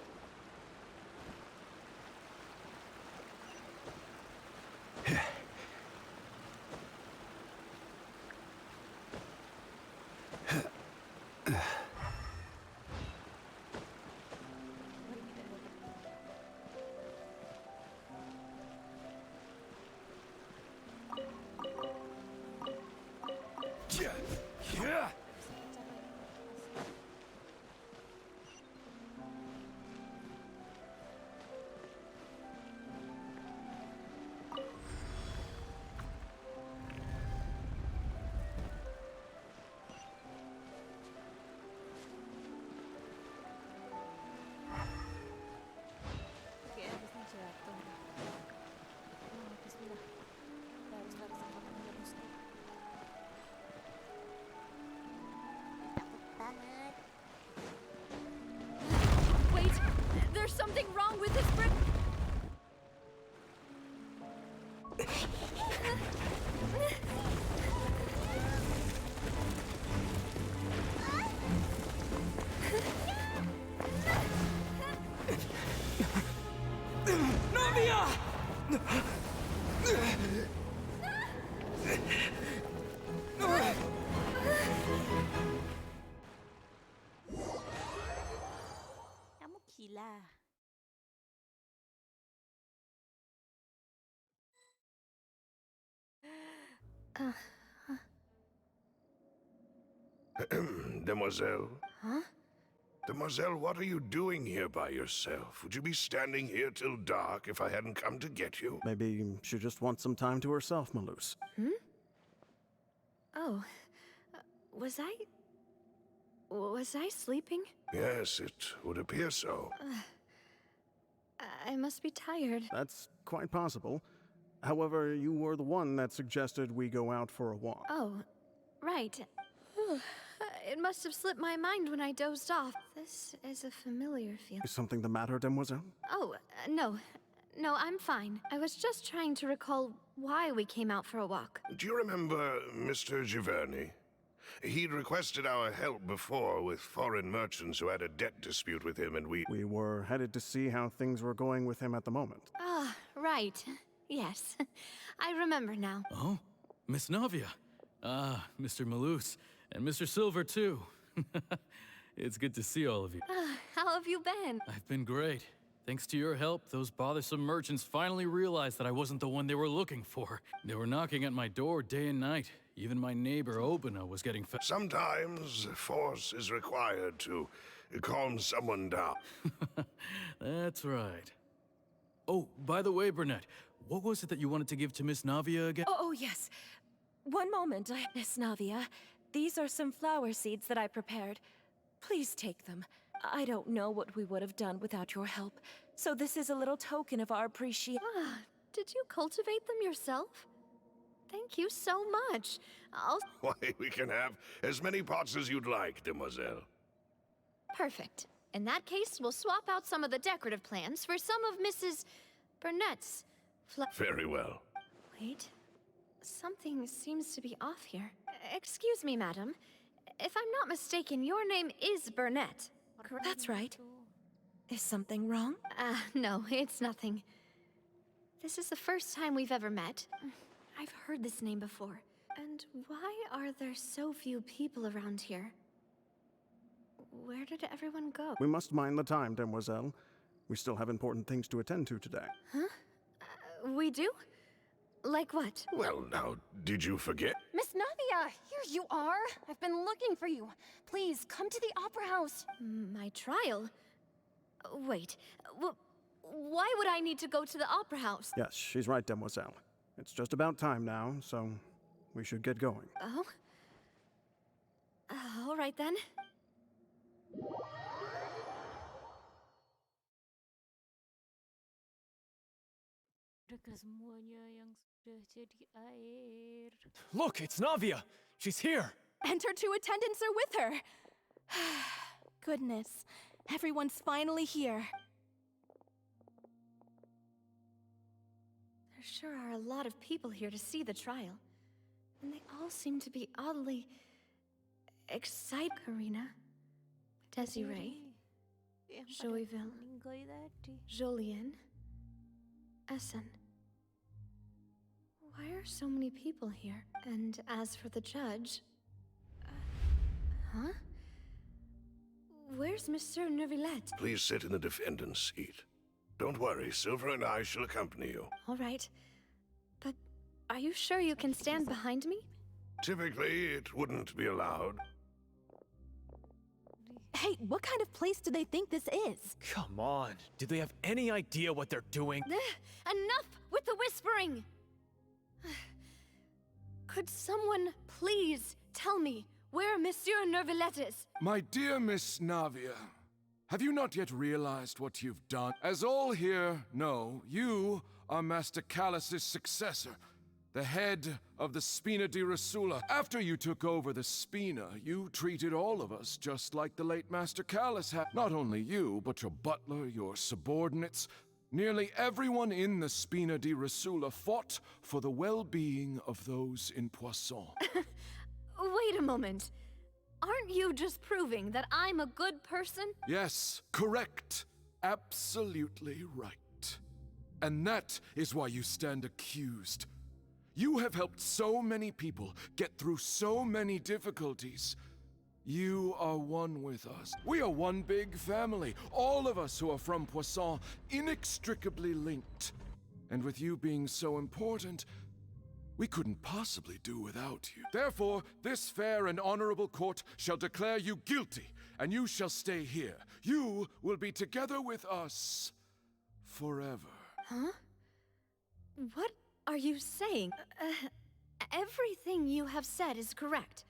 something wrong with this brick? Navia! Kamu gila. Demoiselle? Huh? Demoiselle, what are you doing here by yourself? Would you be standing here till dark if I hadn't come to get you? Maybe she just wants some time to herself, Malus. Oh, was I sleeping? Yes, it would appear so. I must be tired. That's quite possible. However, you were the one that suggested we go out for a walk. Oh, right. It must have slipped my mind when I dozed off. This is a familiar feeling. Is something the matter, Demoiselle? Oh, no. No, I'm fine. I was just trying to recall why we came out for a walk. Do you remember Mr. Giverny? He'd requested our help before with foreign merchants who had a debt dispute with him, and we were headed to see how things were going with him at the moment. Ah, right. Yes. I remember now. Oh, Miss Navia. Ah, Mr. Malus. And Mr. Silver, too. It's good to see all of you. How have you been? I've been great. Thanks to your help, those bothersome merchants finally realized that I wasn't the one they were looking for. They were knocking at my door day and night. Even my neighbor, Obina, was getting fed. Sometimes force is required to calm someone down. That's right. Oh, by the way, Burnett, what was it that you wanted to give to Miss Navia again? Oh, yes. One moment, Miss Navia. These are some flower seeds that I prepared. Please take them. I don't know what we would have done without your help, so this is a little token of our appreciation. Ah, did you cultivate them yourself? Thank you so much. Why, we can have as many pots as you'd like, Demoiselle. Perfect. In that case, we'll swap out some of the decorative plants for some of Mrs. Burnett's Very well. Wait. Something seems to be off here. Excuse me, madam. If I'm not mistaken, your name is Burnett. Correct? That's right. Is something wrong? No, it's nothing. This is the first time we've ever met. I've heard this name before. And why are there so few people around here? Where did everyone go? We must mind the time, Demoiselle. We still have important things to attend to today. Huh? We do? Like what? Well, now, did you forget? Miss Navia, here you are. I've been looking for you. Please, come to the Opera House. My trial? Wait, why would I need to go to the Opera House? Yes, she's right, Demoiselle. It's just about time now, so we should get going. Oh? All right then. Mereka semuanya yang sudah jadi air. Look, it's Navia. She's here. And her two attendants are with her. Goodness, everyone's finally here. There sure are a lot of people here to see the trial. And they all seem to be oddly excited. Karina, Desiree, Joyville, Jolien, Essen. Why are so many people here? And as for the judge... huh? Where's Monsieur Neuvillette? Please sit in the defendant's seat. Don't worry, Silver and I shall accompany you. All right. But are you sure you can stand behind me? Typically, it wouldn't be allowed. Hey, what kind of place do they think this is? Come on. Do they have any idea what they're doing? Enough with the whispering! Could someone please tell me where Monsieur Neuvillette is? My dear Miss Navia, have you not yet realized what you've done? As all here know, you are Master Callus's successor. the head of the Spina di Rasula. After you took over the Spina, you treated all of us just like the late Master Callus had. Not only you, but your butler, your subordinates, nearly everyone in the Spina di Rasula fought for the well-being of those in Poisson. Wait a moment. Aren't you just proving that I'm a good person? Yes, correct. Absolutely right. And that is why you stand accused. You have helped so many people get through so many difficulties. You are one with us. We are one big family. All of us who are from Poisson, inextricably linked. And with you being so important, we couldn't possibly do without you. Therefore, this fair and honorable court shall declare you guilty, and you shall stay here. You will be together with us forever. Huh? What are you saying? Everything you have said is correct.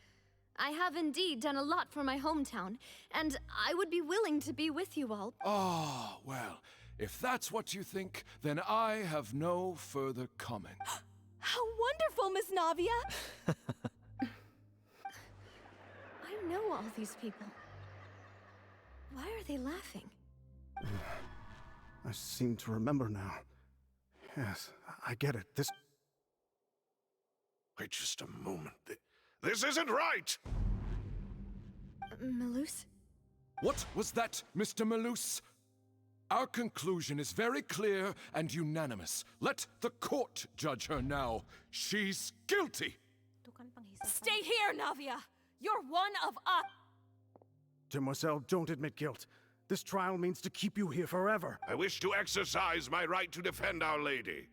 I have indeed done a lot for my hometown, and I would be willing to be with you all. Ah, well, if that's what you think, then I have no further comment. How wonderful, Miss Navia! I know all these people. Why are they laughing? I seem to remember now. Yes, I get it. This... Wait just a moment. This isn't right! Malus? What was that, Mr. Malus? Our conclusion is very clear and unanimous. Let the court judge her now. She's guilty! Stay here, Navia! You're one of us! Demoiselle, don't admit guilt. This trial means to keep you here forever. I wish to exercise my right to defend Our Lady.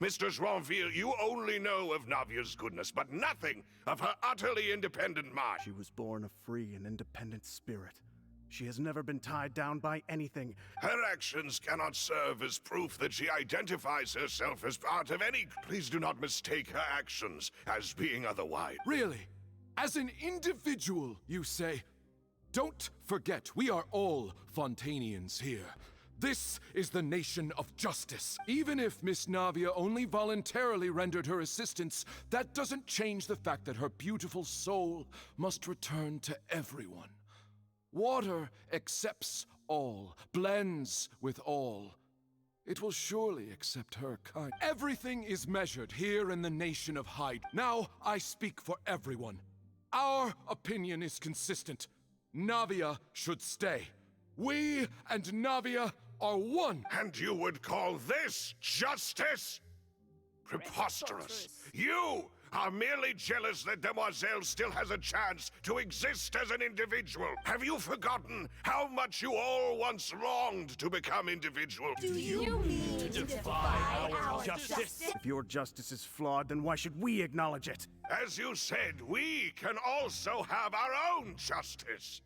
Mistress Ronville, you only know of Navia's goodness, but nothing of her utterly independent mind. She was born a free and independent spirit. She has never been tied down by anything. Her actions cannot serve as proof that she identifies herself as part of any... Please do not mistake her actions as being otherwise. Really? As an individual, you say? Don't forget, we are all Fontainians here. This is the nation of justice. Even if Miss Navia only voluntarily rendered her assistance, that doesn't change the fact that her beautiful soul must return to everyone. Water accepts all, blends with all. It will surely accept her kind. Everything is measured here in the nation of Hyde. Now I speak for everyone. Our opinion is consistent. Navia should stay. We and Navia are one. And you would call this justice? Preposterous. You are merely jealous that Demoiselle still has a chance to exist as an individual. Have you forgotten how much you all once longed to become individuals? Do you mean to defy our justice? If your justice is flawed, then why should we acknowledge it? As you said, we can also have our own justice.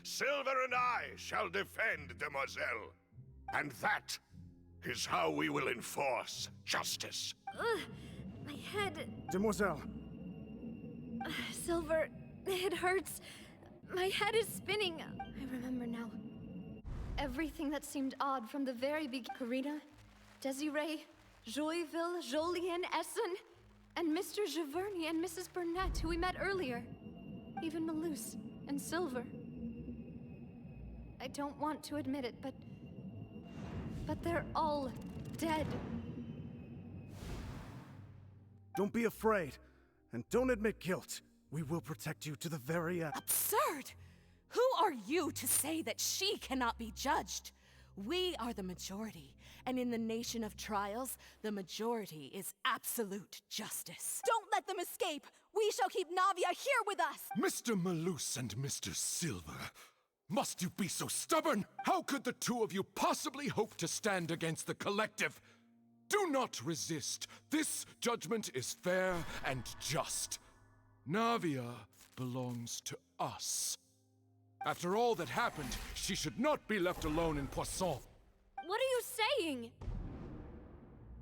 Silver and I shall defend Demoiselle. And that is how we will enforce justice. My head... Demoiselle! Silver, it hurts. My head is spinning. I remember now. Everything that seemed odd from the very beginning. Karina, Desiree, Joyville, Jolien, Essen, and Mr. Giverny and Mrs. Burnett, who we met earlier. Even Malus and Silver. I don't want to admit it, but they're all dead. Don't be afraid, and don't admit guilt. We will protect you to the very end. Absurd! Who are you to say that she cannot be judged? We are the majority, and in the nation of trials, the majority is absolute justice. Don't let them escape! We shall keep Navia here with us! Mr. Malus and Mr. Silver, must you be so stubborn? How could the two of you possibly hope to stand against the collective? Do not resist. This judgment is fair and just. Navia belongs to us. After all that happened, she should not be left alone in Poisson. What are you saying?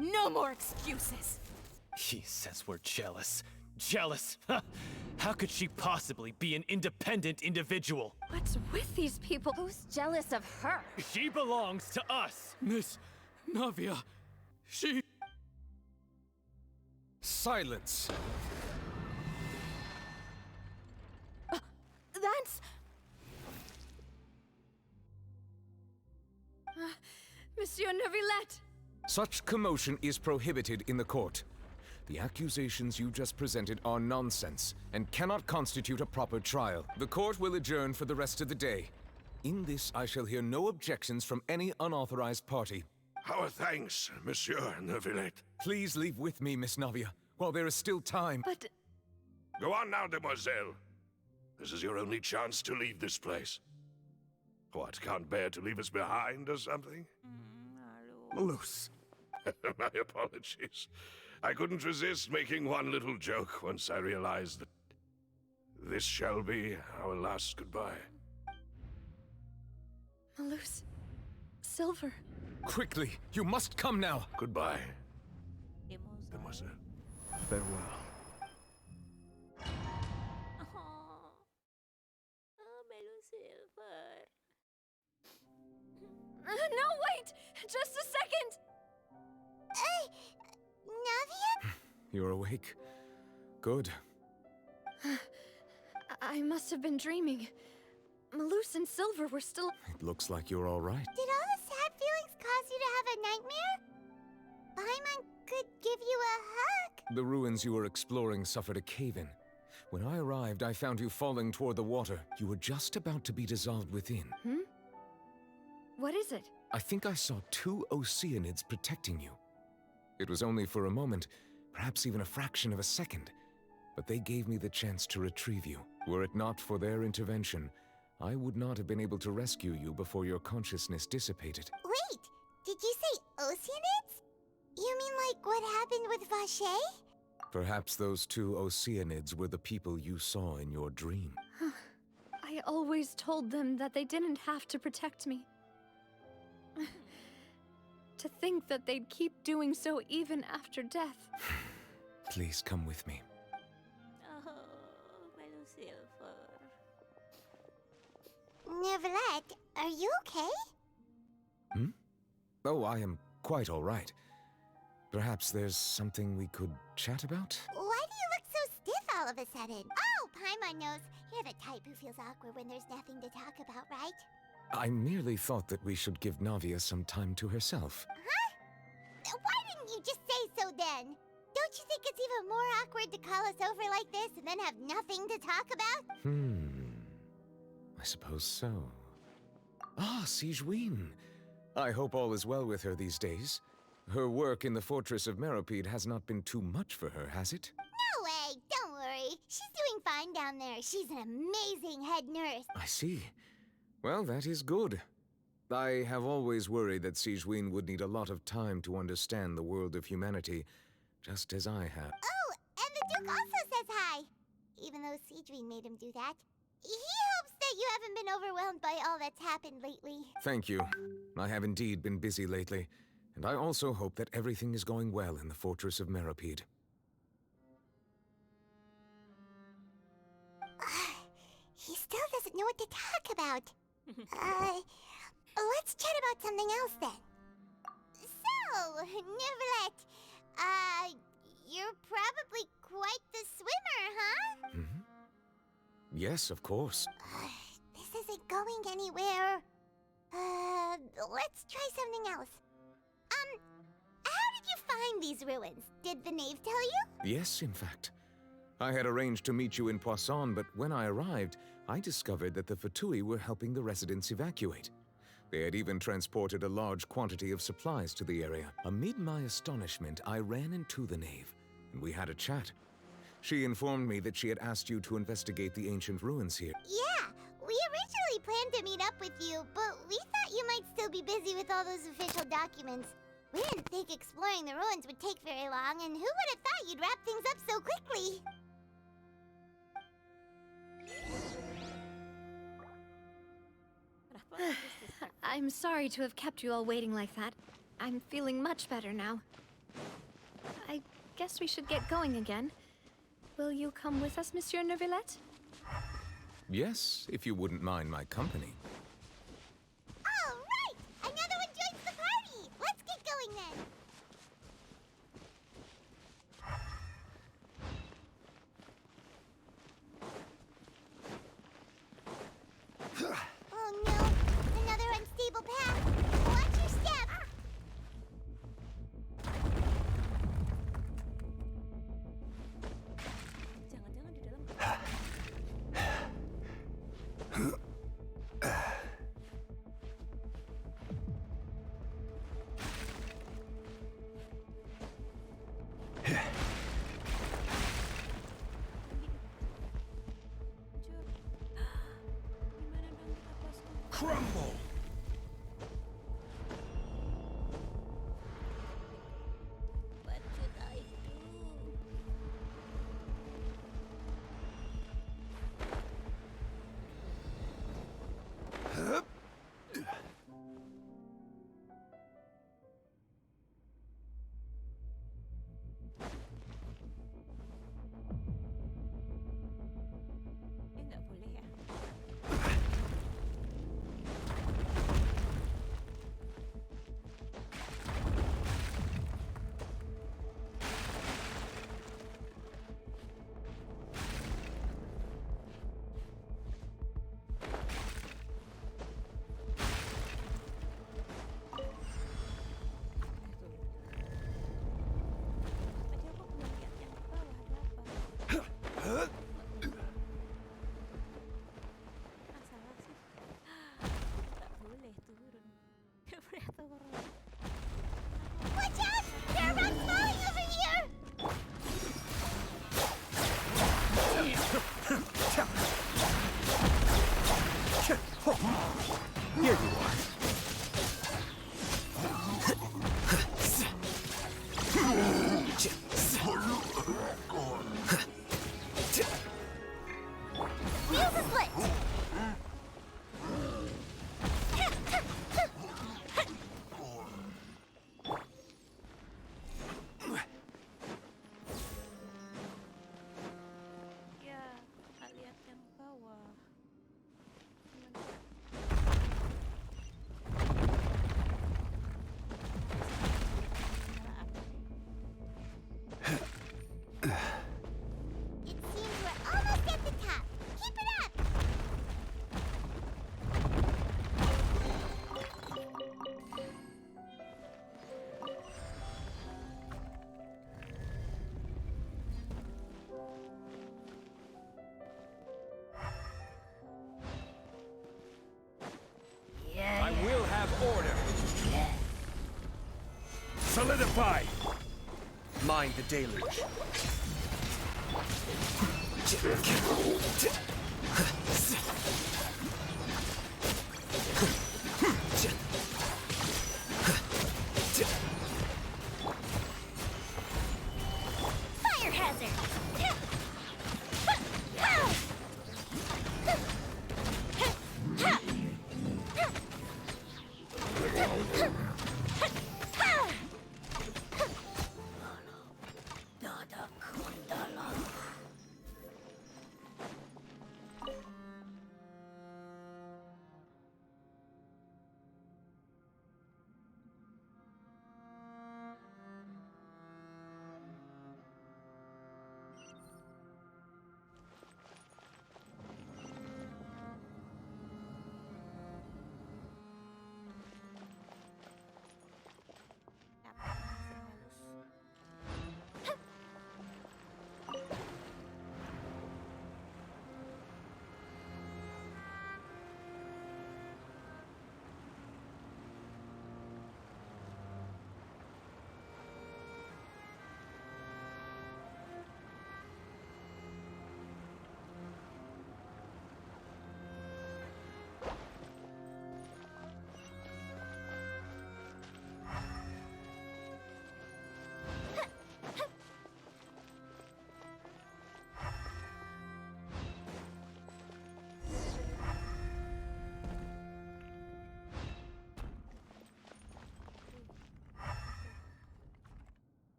No more excuses! He says we're jealous. Jealous? How could she possibly be an independent individual? What's with these people? Who's jealous of her? She belongs to us! Miss Navia, she... Silence! That's... Monsieur Neuvillette! Such commotion is prohibited in the court. The accusations you just presented are nonsense and cannot constitute a proper trial. The court will adjourn for the rest of the day. In this, I shall hear no objections from any unauthorized party. Our thanks, Monsieur Neuvillette. Please leave with me, Miss Navia, while there is still time. But... Go on now, demoiselle. This is your only chance to leave this place. What, can't bear to leave us behind or something? Malus. My apologies. I couldn't resist making one little joke once I realized that this shall be our last goodbye. Malus. Silver. Quickly, you must come now. Goodbye, demoiselle. Farewell. No, wait! Just a second! Navia? You're awake. Good. I must have been dreaming. Malus and Silver were still... It looks like you're all right. Did all the sad feelings cause you to have a nightmare? Paimon could give you a hug. The ruins you were exploring suffered a cave-in. When I arrived, I found you falling toward the water. You were just about to be dissolved within. What is it? I think I saw 2 Oceanids protecting you. It was only for a moment, perhaps even a fraction of a second, but they gave me the chance to retrieve you. Were it not for their intervention, I would not have been able to rescue you before your consciousness dissipated. Wait, did you say Oceanids? You mean like what happened with Vache? Perhaps those 2 Oceanids were the people you saw in your dream. I always told them that they didn't have to protect me. To think that they'd keep doing so even after death. Please come with me. Neuvillette, are you okay? Oh, I am quite all right. Perhaps there's something we could chat about? Why do you look so stiff all of a sudden? Oh, Paimon knows. You're the type who feels awkward when there's nothing to talk about, right? I merely thought that we should give Navia some time to herself. Huh? Why didn't you just say so then? Don't you think it's even more awkward to call us over like this and then have nothing to talk about? I suppose so. Ah, Sigewinne. I hope all is well with her these days. Her work in the Fortress of Meropide has not been too much for her, has it? No way! Don't worry. She's doing fine down there. She's an amazing head nurse. I see. Well, that is good. I have always worried that Sigewinne would need a lot of time to understand the world of humanity, just as I have. Oh, and the Duke also says hi! Even though Sigewinne made him do that. He hopes that you haven't been overwhelmed by all that's happened lately. Thank you. I have indeed been busy lately, and I also hope that everything is going well in the Fortress of Meropide. He still doesn't know what to talk about. Let's chat about something else then. So, Neuvillette, you're probably quite the swimmer, huh? Yes, of course. This isn't going anywhere. Let's try something else. How did you find these ruins? Did the knave tell you? Yes, in fact. I had arranged to meet you in Poisson, but when I arrived, I discovered that the Fatui were helping the residents evacuate. They had even transported a large quantity of supplies to the area. Amid my astonishment, I ran into the knave, and we had a chat. She informed me that she had asked you to investigate the ancient ruins here. Yeah, we originally planned to meet up with you, but we thought you might still be busy with all those official documents. We didn't think exploring the ruins would take very long, and who would have thought you'd wrap things up so quickly? I'm sorry to have kept you all waiting like that. I'm feeling much better now. I guess we should get going again. Will you come with us, Monsieur Neuvillette? Yes, if you wouldn't mind my company. All right! Another one joins the party! Let's get going then! crumble! What should I do? Nggak boleh ya. Tadi aku belum lihat yang ke bawah ada apa. Masalah sih. Nggak boleh turun. Nggak boleh turun. Watch out! There are rocks falling over here! Here you are. Fuse is lit! Ya, nggak lihat yang bawah. Gimana? It seems we're almost at the top. Keep it up! I will have order. Solidify. Mind the deluge. Fire hazard!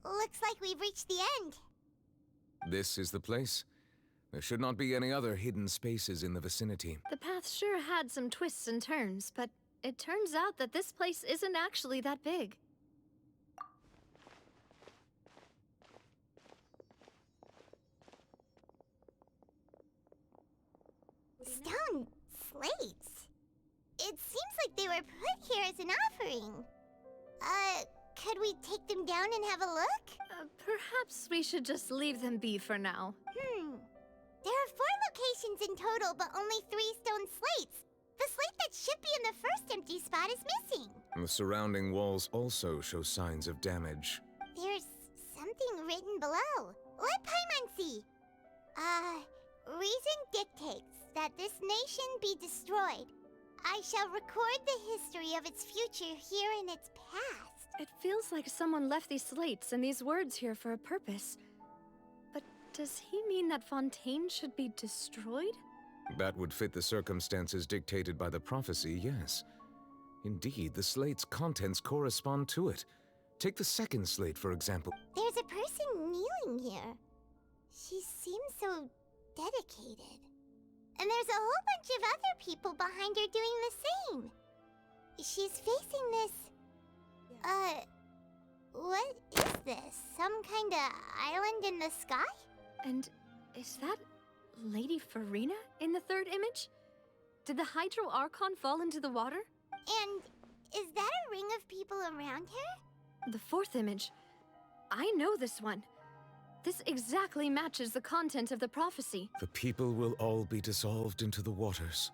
Looks like we've reached the end. This is the place. There should not be any other hidden spaces in the vicinity. The path sure had some twists and turns, but it turns out that this place isn't actually that big. Stone slates. It seems like they were put here as an offering. Could we take them down and have a look? Perhaps we should just leave them be for now. There are 4 locations in total, but only 3 stone slates. The slate that should be in the first empty spot is missing. The surrounding walls also show signs of damage. There's something written below. Let Paimon see. Reason dictates that this nation be destroyed. I shall record the history of its future here in its past. It feels like someone left these slates and these words here for a purpose. But does he mean that Fontaine should be destroyed? That would fit the circumstances dictated by the prophecy, yes. Indeed, the slate's contents correspond to it. Take the second slate, for example. There's a person kneeling here. She seems so dedicated. And there's a whole bunch of other people behind her doing the same. She's facing this... what is this? Some kind of island in the sky? And is that Lady Farina in the third image? Did the Hydro Archon fall into the water? And is that a ring of people around her? The fourth image. I know this one. This exactly matches the content of the prophecy. The people will all be dissolved into the waters,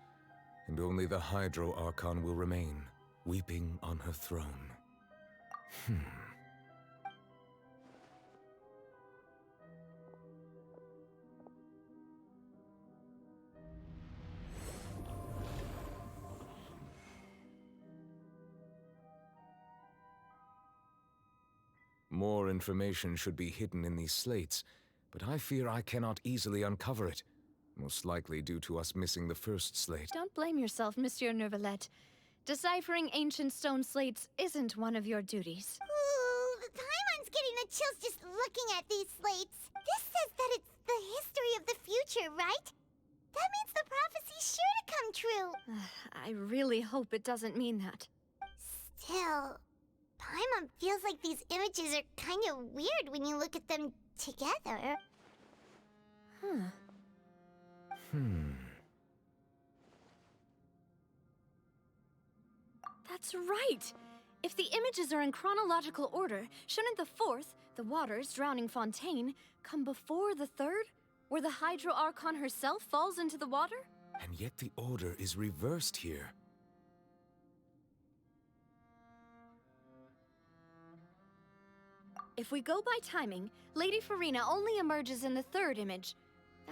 and only the Hydro Archon will remain, weeping on her throne. More information should be hidden in these slates, but I fear I cannot easily uncover it. Most likely due to us missing the first slate. Don't blame yourself, Monsieur Neuvillette. Deciphering ancient stone slates isn't one of your duties. Ooh, Paimon's getting the chills just looking at these slates. This says that it's the history of the future, right? That means the prophecy's sure to come true. I really hope it doesn't mean that. Still, Paimon feels like these images are kind of weird when you look at them together. That's right! If the images are in chronological order, shouldn't the fourth, the waters drowning Fontaine, come before the third, where the Hydro Archon herself falls into the water? And yet the order is reversed here. If we go by timing, Lady Farina only emerges in the third image.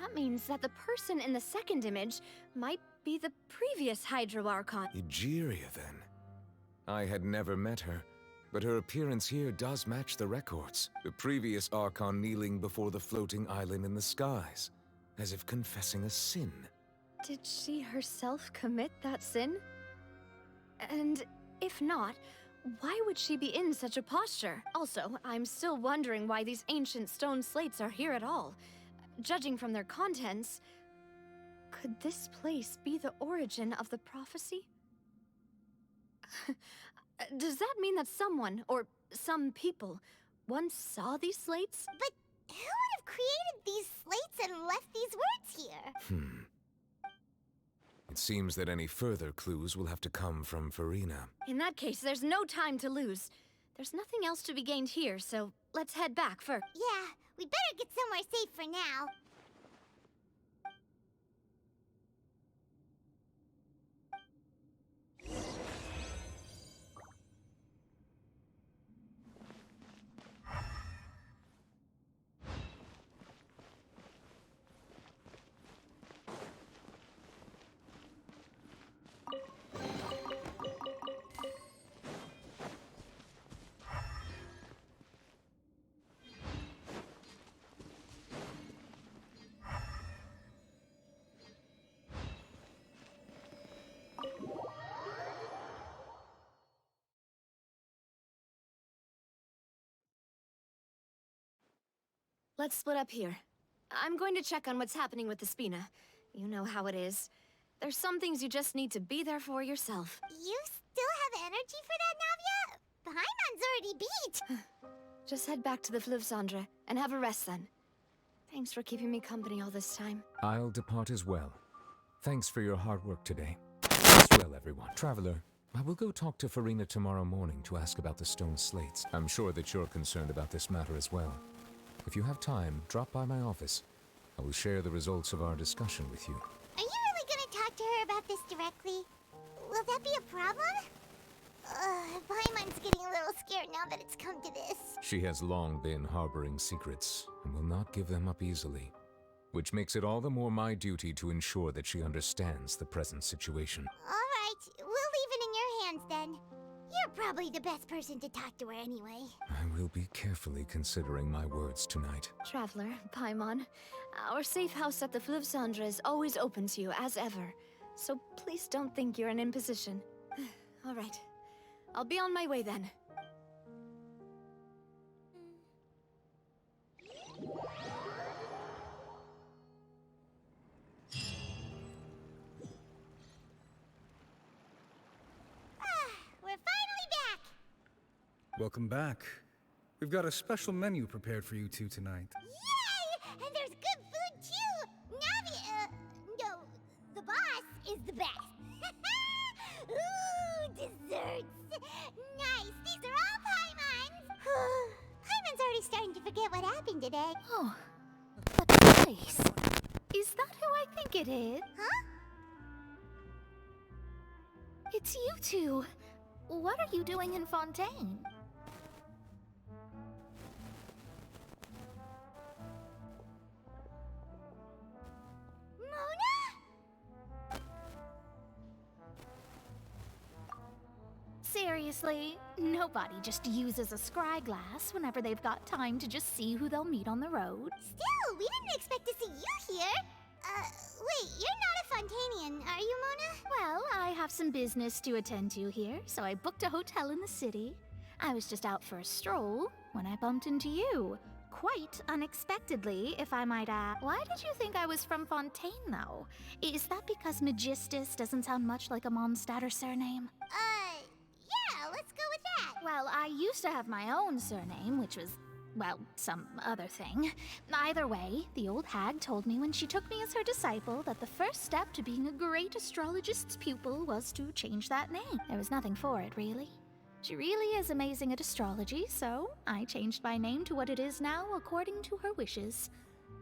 That means that the person in the second image might be the previous Hydro Archon. Egeria, then. I had never met her, but her appearance here does match the records. The previous Archon kneeling before the floating island in the skies, as if confessing a sin. Did she herself commit that sin? And if not, why would she be in such a posture? Also, I'm still wondering why these ancient stone slates are here at all. Judging from their contents, could this place be the origin of the prophecy? Does that mean that someone, or some people, once saw these slates? But who would have created these slates and left these words here? It seems that any further clues will have to come from Farina. In that case, there's no time to lose. There's nothing else to be gained here, so let's head back first. Yeah, we better get somewhere safe for now. Let's split up here. I'm going to check on what's happening with the Spina. You know how it is. There's some things you just need to be there for yourself. You still have energy for that, Navia? Paimon's already beat! Just head back to the Fleuve Cendre and have a rest then. Thanks for keeping me company all this time. I'll depart as well. Thanks for your hard work today. Rest well, everyone. Traveler, I will go talk to Farina tomorrow morning to ask about the stone slates. I'm sure that you're concerned about this matter as well. If you have time, drop by my office. I will share the results of our discussion with you. Are you really gonna talk to her about this directly? Will that be a problem? Paimon's getting a little scared now that it's come to this. She has long been harboring secrets and will not give them up easily, which makes it all the more my duty to ensure that she understands the present situation. Alright, we'll leave it in your hands then. You're probably the best person to talk to her anyway. I will be carefully considering my words tonight. Traveler, Paimon, our safe house at the Fleuve Cendre is always open to you, as ever. So please don't think you're an imposition. All right. I'll be on my way then. We're finally back! Welcome back. We've got a special menu prepared for you two tonight. Yay! And there's good food too! Navi, no, the boss is the best. Ooh, desserts! Nice, these are all Paimon's! Paimon's already starting to forget what happened today. Oh, but nice. Is that who I think it is? Huh? It's you two. What are you doing in Fontaine? Seriously, nobody just uses a scry glass whenever they've got time to just see who they'll meet on the road. Still, we didn't expect to see you here. Wait, you're not a Fontainian, are you, Mona? Well, I have some business to attend to here, so I booked a hotel in the city. I was just out for a stroll when I bumped into you. Quite unexpectedly, if I might add. Why did you think I was from Fontaine, though? Is that because Magistus doesn't sound much like a Mondstadter surname? Yeah, let's go with that. Well, I used to have my own surname, which was, well, some other thing. Either way, the old hag told me when she took me as her disciple that the first step to being a great astrologist's pupil was to change that name. There was nothing for it, really. She really is amazing at astrology, so I changed my name to what it is now according to her wishes.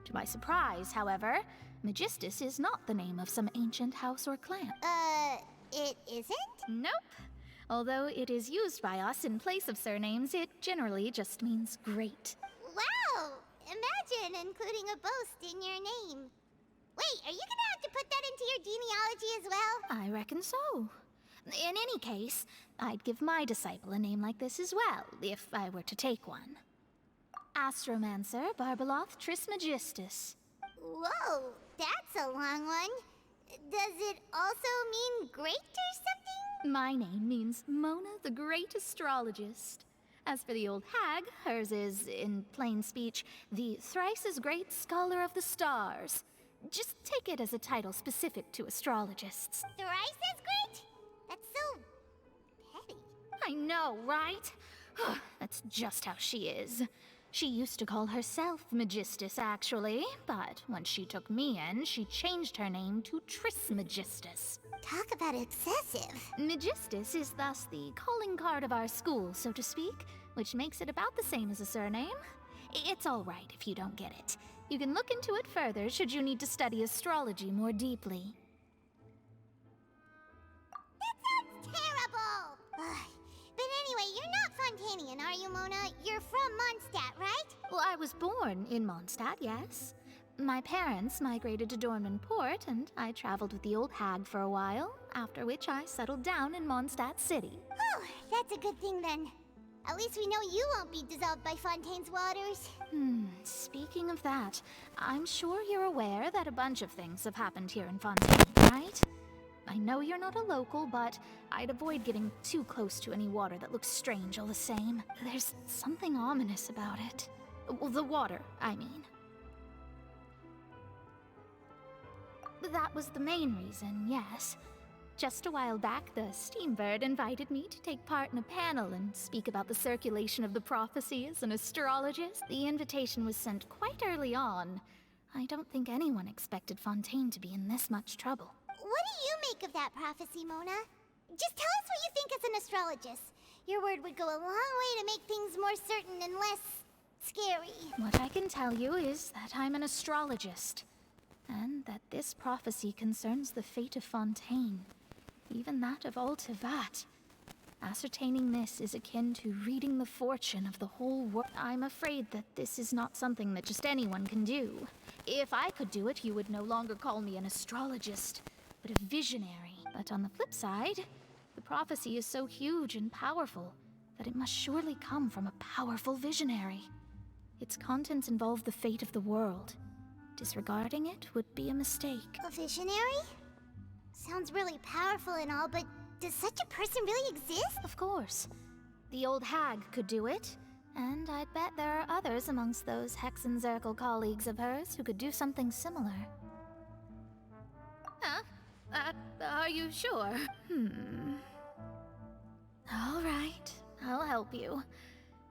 To my surprise, however, Magistus is not the name of some ancient house or clan. It isn't? Nope. Although it is used by us in place of surnames, it generally just means great. Wow! Imagine including a boast in your name. Wait, are you gonna have to put that into your genealogy as well? I reckon so. In any case, I'd give my disciple a name like this as well, if I were to take one. Astromancer Barbeloth Trismegistus. Whoa, that's a long one. Does it also mean great or something? My name means Mona the Great Astrologist. As for the old hag, hers is, in plain speech, the thrice as great Scholar of the Stars. Just take it as a title specific to astrologists. Thrice as great? That's so petty. I know, right? That's just how she is. She used to call herself Magistus, actually, but when she took me in, she changed her name to Trismegistus. Talk about excessive. Magistus is thus the calling card of our school, so to speak, which makes it about the same as a surname. It's all right if you don't get it. You can look into it further should you need to study astrology more deeply. That sounds terrible! But anyway, you're not Fontainian, are you, Mona? You're from Mondstadt, right? Well, I was born in Mondstadt, yes. My parents migrated to Dornman Port, and I traveled with the old hag for a while, after which I settled down in Mondstadt City. Oh, that's a good thing then. At least we know you won't be dissolved by Fontaine's waters. Speaking of that, I'm sure you're aware that a bunch of things have happened here in Fontaine, right? I know you're not a local, but I'd avoid getting too close to any water that looks strange all the same. There's something ominous about it. Well, the water, I mean. That was the main reason, yes. Just a while back, the Steambird invited me to take part in a panel and speak about the circulation of the prophecy as an astrologist. The invitation was sent quite early on. I don't think anyone expected Fontaine to be in this much trouble. What do you make of that prophecy, Mona? Just tell us what you think as an astrologist. Your word would go a long way to make things more certain and less scary. What I can tell you is that I'm an astrologist, and that this prophecy concerns the fate of Fontaine, even that of Altivat. Ascertaining this is akin to reading the fortune of the whole world. I'm afraid that this is not something that just anyone can do. If I could do it, you would no longer call me an astrologist, but a visionary. But on the flip side, the prophecy is so huge and powerful that it must surely come from a powerful visionary. Its contents involve the fate of the world. Disregarding it would be a mistake. A visionary? Sounds really powerful and all, but does such a person really exist? Of course. The old hag could do it, and I'd bet there are others amongst those Hexenzirkel colleagues of hers who could do something similar. Huh? Are you sure? All right, I'll help you.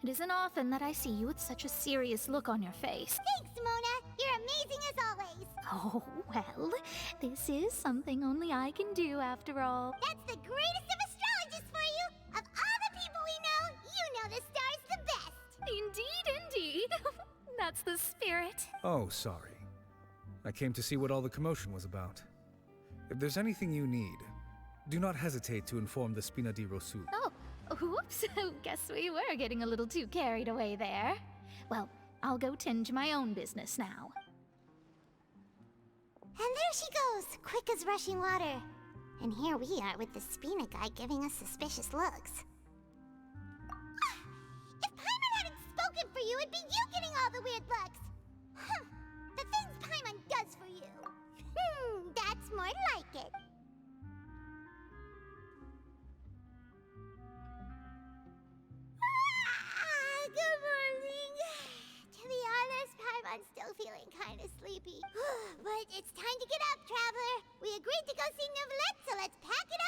It isn't often that I see you with such a serious look on your face. Thanks, Mona. You're amazing as always. Oh, well, this is something only I can do after all. That's the greatest of astrologists for you. Of all the people we know, you know the star's the best. Indeed. That's the spirit. Oh, sorry. I came to see what all the commotion was about. If there's anything you need, do not hesitate to inform the Spina di Rosul. Oh, whoops. Guess we were getting a little too carried away there. Well, I'll go tend to my own business now. And there she goes, quick as rushing water. And here we are with the Spina guy giving us suspicious looks. If Paimon hadn't spoken for you, it'd be you getting all the weird looks. The things Paimon does for you. That's more like it. Good morning. To be honest, Paimon's still feeling kind of sleepy. But it's time to get up, traveler. We agreed to go see Neuvillette, so let's pack it